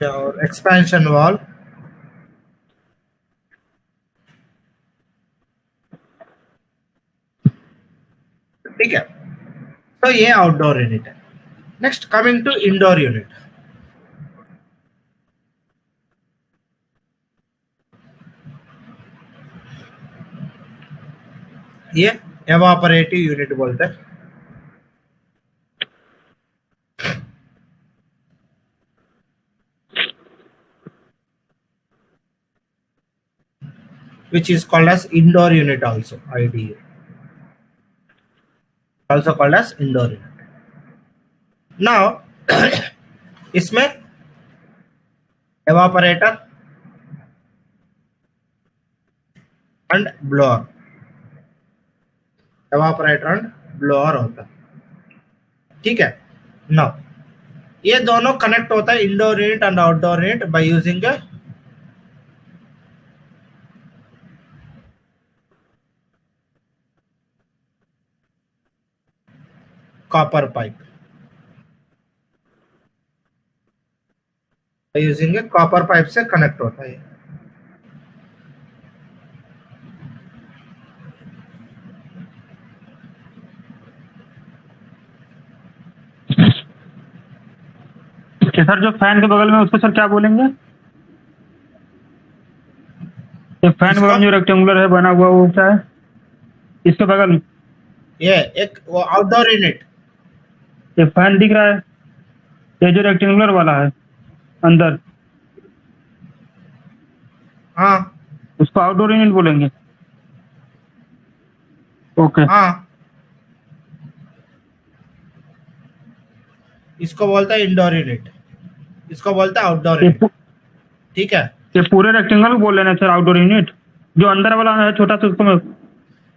और expansion valve, ठीक है। तो ये आउटडोर यूनिट है। Next coming to indoor unit, ये एवापोरेटिव यूनिट बोलते हैं। Which is called as indoor unit also, IDU, also called as indoor unit. Now इसमें evaporator and blower, evaporator and blower होता है, ठीक है। Now ये दोनों कनेक्ट होता है indoor unit and outdoor unit by using A copper pipe, using A copper pipe से कनेक्ट होता है। सर जो फैन के बगल में उसको सर क्या बोलेंगे? ये फैन बगल में जो रेक्टेंगुलर है बना हुआ वो क्या है इसके बगल में? ये एक वो आउटडोर यूनिट, ये फैन दिख रहा है, ये जो रेक्टेंगुलर वाला है अंदर, हाँ उसको आउटडोर यूनिट बोलेंगे। ओके, हाँ इसको बोलता है इंडोर यूनिट, इसको बोलता है आउटडोर यूनिट, ठीक है। ये पूरे रेक्टेंगल को बोल रहे हैं सर आउटडोर यूनिट, जो अंदर वाला है छोटा सा उसको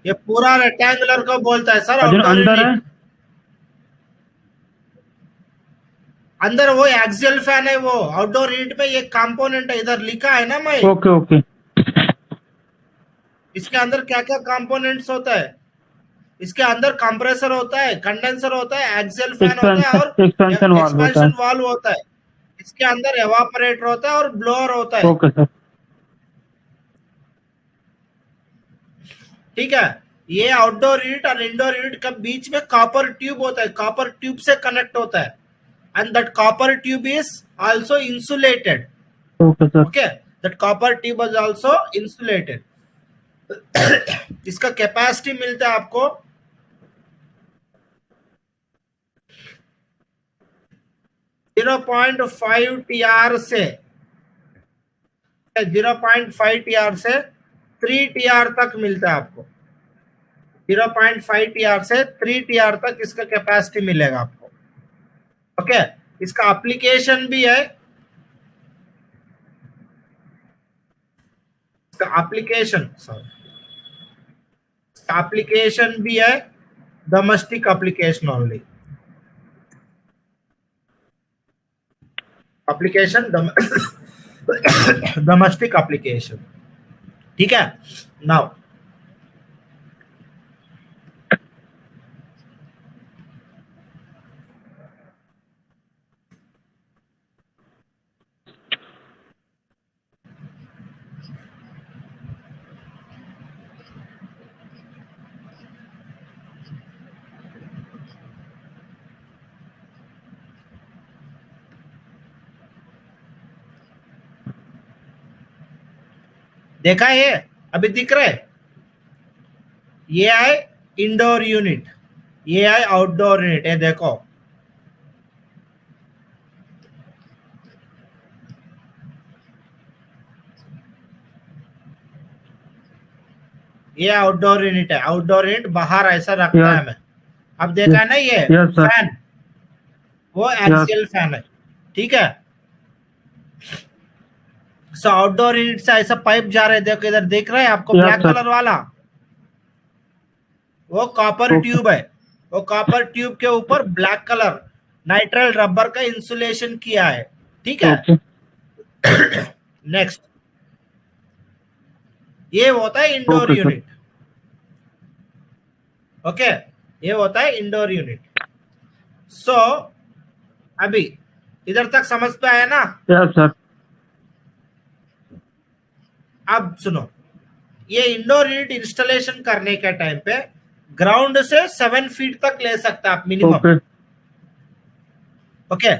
ये पूरा रेक्टेंगुलर को बोलता है सर जो आउटडोर अंदर है। यूनिट। अंदर वो एक्सियल फैन है, वो आउटडोर यूनिट में ये कंपोनेंट है, इधर लिखा है ना मैं। ओके ओके, इसके अंदर क्या क्या कंपोनेंट्स होता है? इसके अंदर कंप्रेसर होता है, कंडेंसर होता है, एक्सियल फैन होता है और एक्सपेंशन वाल्व होता है। एक्सपेंशन वाल्व होता है। इसके अंदर एवापोरेटर होता है और ब्लोअर होता है। Okay sir. ठीक है, ये आउटडोर यूनिट और इंडोर यूनिट के बीच में कॉपर ट्यूब होता है, कॉपर ट्यूब से कनेक्ट होता है, and that copper tube is also insulated. Okay sir. Okay, that copper tube is also insulated. इसका कैपेसिटी मिलता है आपको 0.5 TR से 0.5 TR से 3 TR तक मिलता है आपको। 0.5 TR से 3 TR तक इसका कैपेसिटी मिलेगा आपको। ओके, इसका एप्लीकेशन भी है, इसका एप्लीकेशन भी है, domestic application only. Application domestic application. ठीक है, नाउ देखा है, अभी दिख रहा है, ये है इंडोर यूनिट, ये है आउटडोर यूनिट। ये देखो, ये आउटडोर यूनिट है। आउटडोर यूनिट बाहर ऐसा रखता है हमें। अब देखा है ना, ये Yes, sir. फैन, वो एक्सियल फैन है। ठीक है, सो आउटडोर यूनिट से ऐसा पाइप जा रहा है, देखो इधर देख रहे हैं आपको, Yes, ब्लैक sir. कलर वाला, वो कॉपर Okay. ट्यूब है। वो कॉपर ट्यूब के ऊपर ब्लैक कलर नाइट्राइल रबर का इंसुलेशन किया है। ठीक है, ओके। नेक्स्ट, ये होता है indoor Okay, sir. Unit. Okay, ये होता है इंडोर यूनिट। सो अभी इधर तक समझ पे आया ना? Yes sir. अब सुनो, ये इंडोर यूनिट इंस्टॉलेशन करने के टाइम पे ग्राउंड से 7 फीट तक ले सकते आप मिनिमम। ओके। ओके,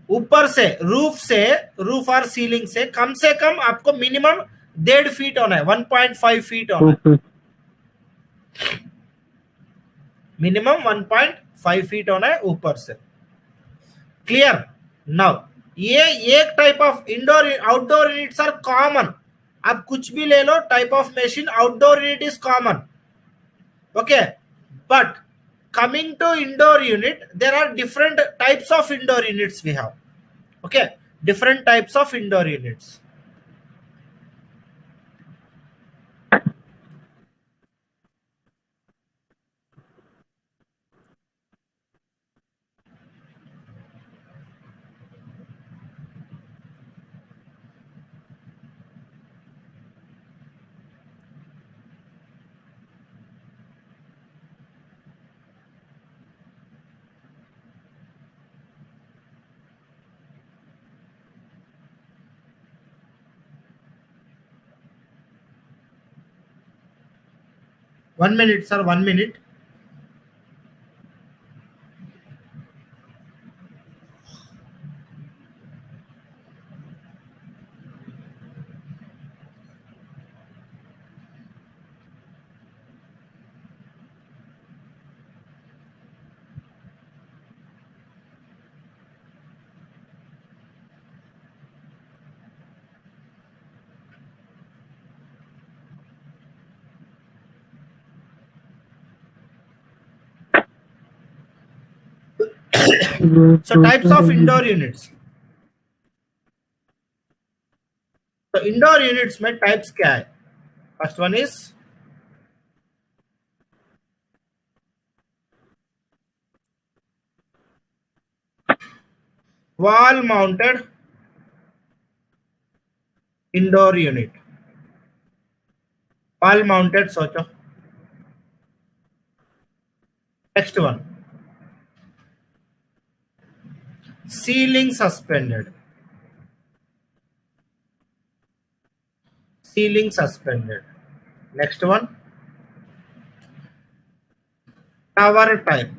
ऊपर से रूफ और सीलिंग से कम आपको मिनिमम 1.5 फीट होना है, 1.5 फीट होना है, ओके। मिनिमम 1.5 फीट होना है ऊपर से। क्लियर? नाउ ये एक type of indoor outdoor units are common. आप कुछ भी ले लो, type of machine, outdoor unit is common. Okay, but coming to indoor unit, there are different types of indoor units we have. Okay, different types of indoor units. One minute, sir, 1 minute. So types of indoor units. So indoor units में types क्या है? First one is wall mounted indoor unit. Wall mounted सोचो, Next one, ceiling suspended. Ceiling suspended. Next one, tower type.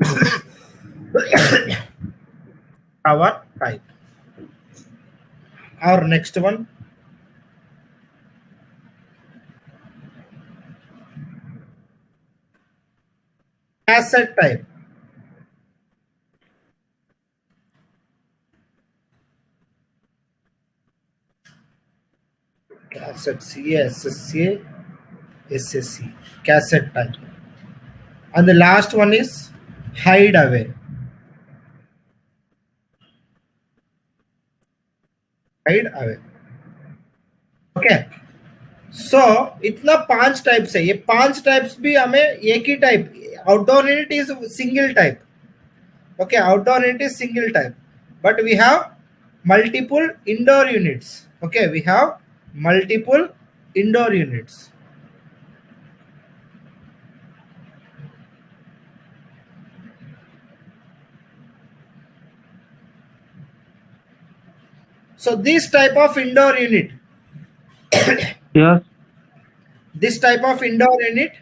Tower type. Our next one, cassette type. Cassette, CASSA, SSC, cassette type. And the last one is hide away. Hide away. Okay. So इतना 5 types है. ये 5 types भी हमें एक ही type. Outdoor unit is single type. Okay, outdoor unit is single type, but we have multiple indoor units. Okay, we have multiple indoor units. So this type of indoor unit, Yes. this type of indoor unit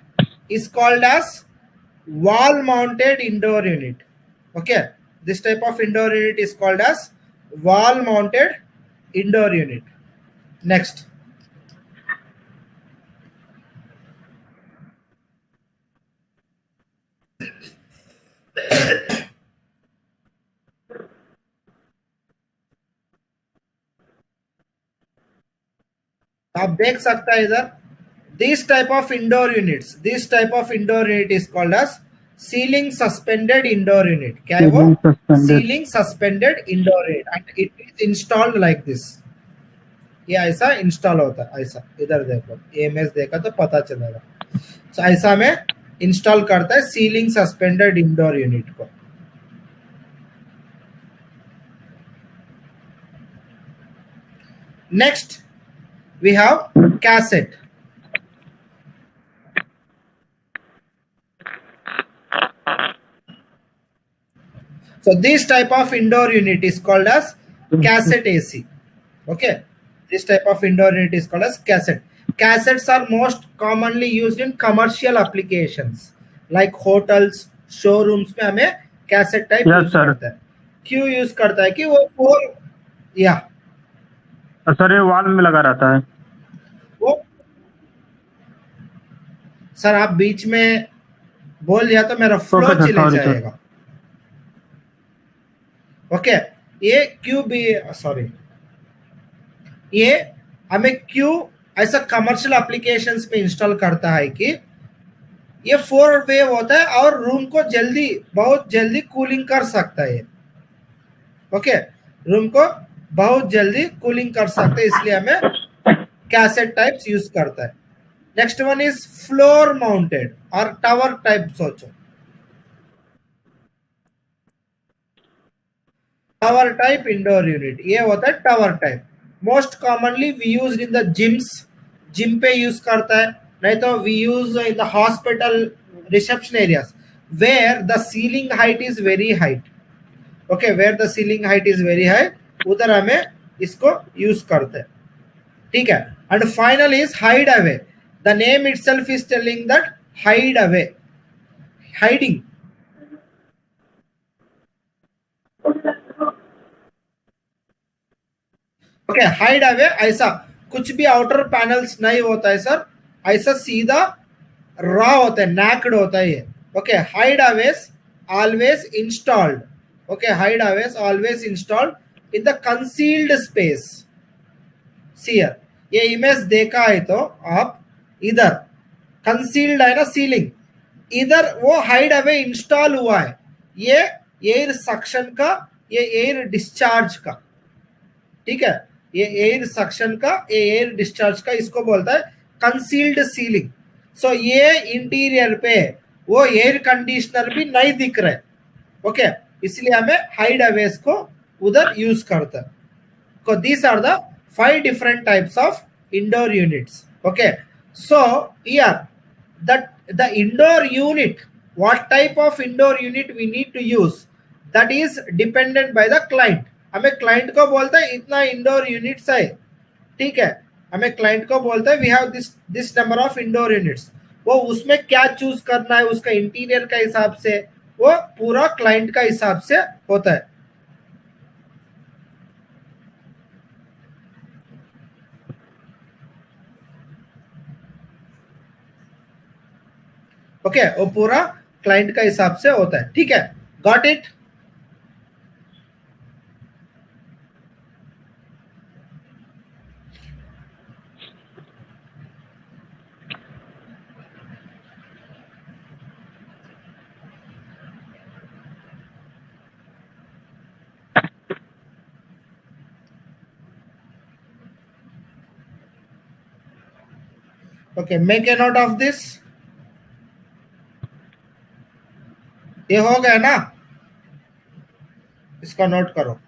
is called as wall mounted indoor unit. Okay, this type of indoor unit is called as wall mounted indoor unit. Next, आप देख सकता है इधर, this type of indoor units, this type of indoor unit is called as ceiling suspended indoor unit. क्या है वो? Ceiling suspended. Ceiling suspended indoor unit, and it is installed like this. ये ऐसा इंस्टॉल होता है. ऐसा इधर देखो, एमएस देखा तो पता चलेगा. So ऐसा में इंस्टॉल करता है सीलिंग सस्पेंडेड इंडोर यूनिट को. Next we have cassette. So this type of indoor unit is called as cassette AC. Okay, this type of indoor unit is called as cassette. Cassettes are most commonly used in commercial applications like hotels, showrooms में हमें cassette type Yes, use sir. करता है. क्यों use करता है कि वो 4 या सर ये वॉल में लगा रहता है. वो सर आप बीच में बोल दिया तो मेरा फ्लो Okay, sir, चले sorry, sir. जाएगा. ओके, ये क्यों भी सॉरी, ये हमें क्यों ऐसा कमर्शियल एप्लीकेशंस पे इंस्टॉल करता है कि ये 4 वेव होता है और रूम को जल्दी बहुत जल्दी कूलिंग कर सकता है. ओके, रूम को बहुत जल्दी कूलिंग कर सकते हैं, इसलिए हमें कैसेट टाइप्स यूज करता है. Next one is floor mounted और टावर टाइप. सोचो टावर टाइप इंडोर यूनिट, ये होता है tower type. Most commonly we use in the gyms, gym पे यूज करता है, नहीं तो we use in the hospital reception areas where the ceiling height is very height. Okay, where the ceiling height is very high, उधर हमें इसको use करते हैं. ठीक है. And final is hide away. The name itself is telling that hide away, hiding. Okay, hide away ऐसा कुछ भी आउटर पैनल्स नहीं होता है सर, ऐसा सीधा रॉ होता है, नैक्ड होता है ये. Okay, hide Awez always installed. Okay, hide Awez always installed in the concealed space. See here, ये इमेज देखा है तो आप इधर कंसील्ड है ना सीलिंग, इधर वो हाइड अवे इंस्टॉल हुआ है. ये एयर सक्शन का, ये एयर डिस्चार्ज का. ठीक है, ये एयर सक्शन का, ये एयर डिस्चार्ज का, इसको बोलता है कंसील्ड सीलिंग. सो ये इंटीरियर पे वो एयर कंडीशनर भी नहीं दिख रहा है. ओके, इसलिए हमें हाइड अवेज को उधर यूज करता है. So these are the 5 different types of indoor units. Okay, so here that the indoor unit what type of indoor unit we need to use, that is dependent by the client. हमें client को बोलता है इतना indoor units है, ठीक है, हमें client को बोलता है we have this number of indoor units, वो उसमें क्या चूज करना है उसका इंटीरियर का हिसाब से, वो पूरा क्लाइंट का हिसाब से होता है। ओके वो पूरा क्लाइंट का हिसाब से होता है, ठीक है, got it. Okay make a note of this, ये हो गया ना, इसका नोट करो।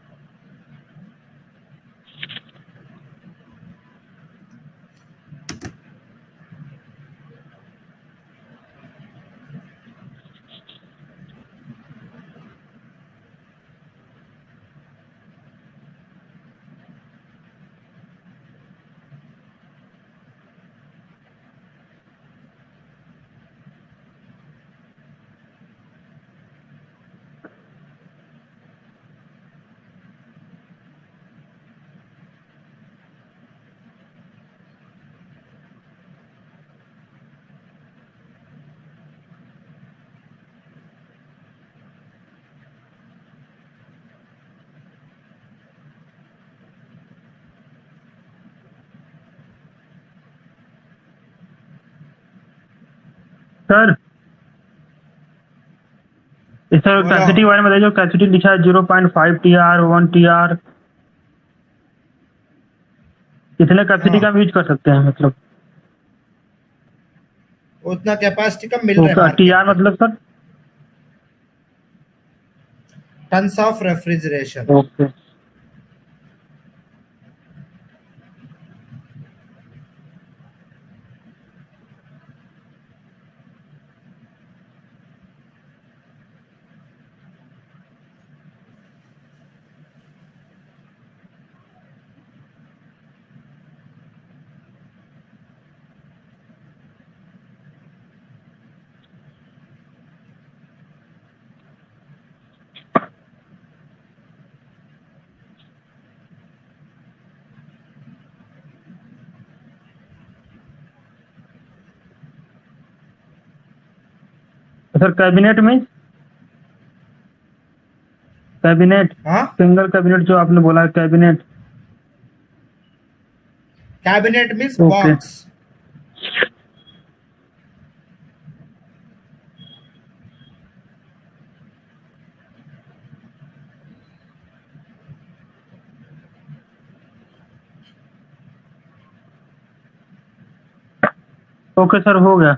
सर इसका कैपेसिटी वाले में बताइए, जो कैपेसिटी लिखा है 0.5 TR 1 TR, कितने कैपेसिटी का हम यूज कर सकते हैं, मतलब उतना कैपेसिटी का मिल रहा है। TR मतलब sir tons of refrigeration. Okay sir cabinet में, कैबिनेट हाँ सिंगल कैबिनेट जो आपने बोला cabinet, cabinet means Okay. Box. Okay sir हो गया।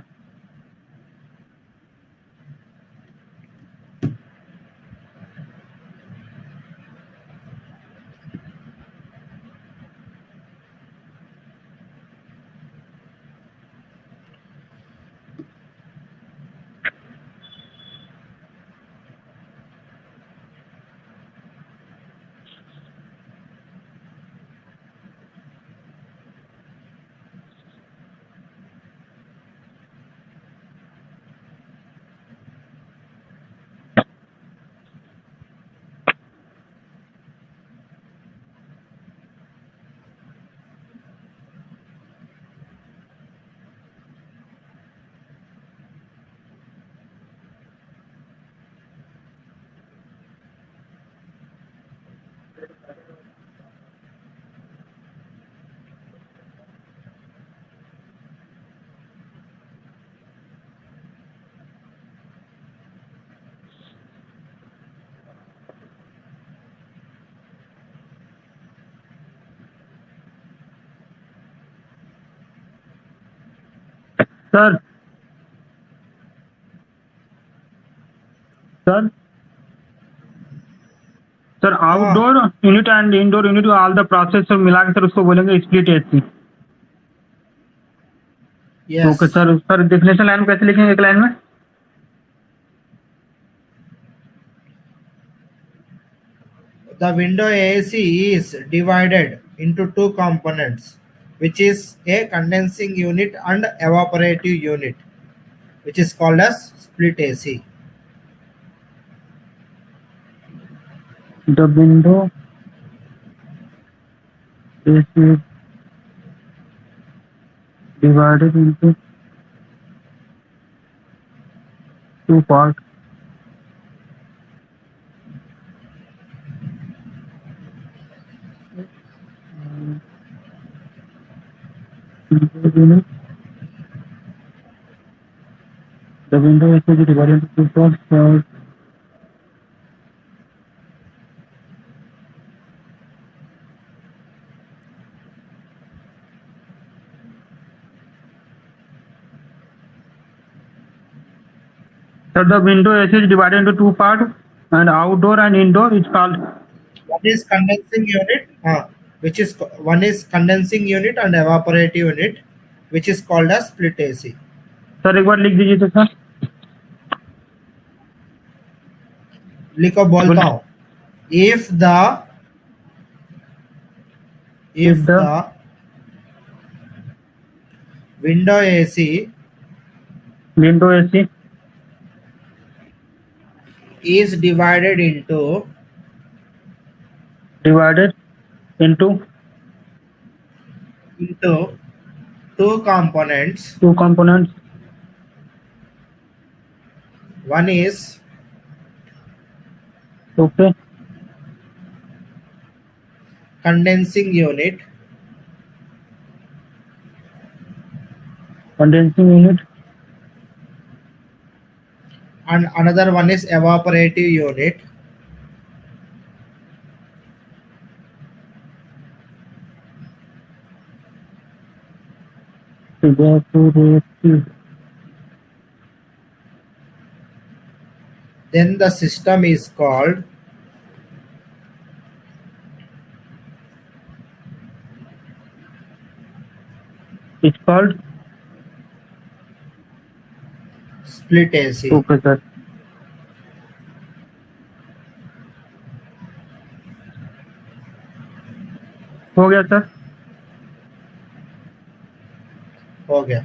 Sir sir sir outdoor unit and indoor unit all the process मिला के सर उसको बोलेंगे split AC. Yes okay sir, sir definition line में कैसे लिखेंगे एक लाइन में? the window AC is divided into two components, which is a condensing unit and evaporative unit, which is called as split AC. The window is divided into two parts. Unit. The window is divided into two parts. So the window AC is divided into two parts, and outdoor and indoor is called. One is condensing unit, one is condensing unit and evaporative unit, which is called as split AC. Sir एक बार लिख दीजिए तो sir. लिखो बोलता हूँ. If the window AC is divided into two components. One is Okay. condensing unit and another one is evaporative unit. Then the system is called split AC. Okay sir. हो गया sir. हो गया.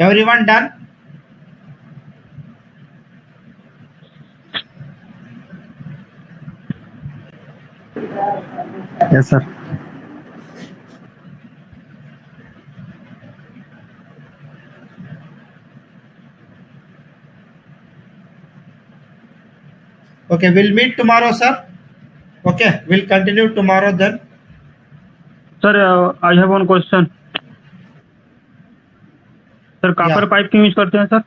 Everyone done? Yes, sir. Okay, we'll meet tomorrow, sir. Okay, we'll continue tomorrow then. Sir, I have one question. Sir, copper Yeah. pipe क्यों use करते हैं sir?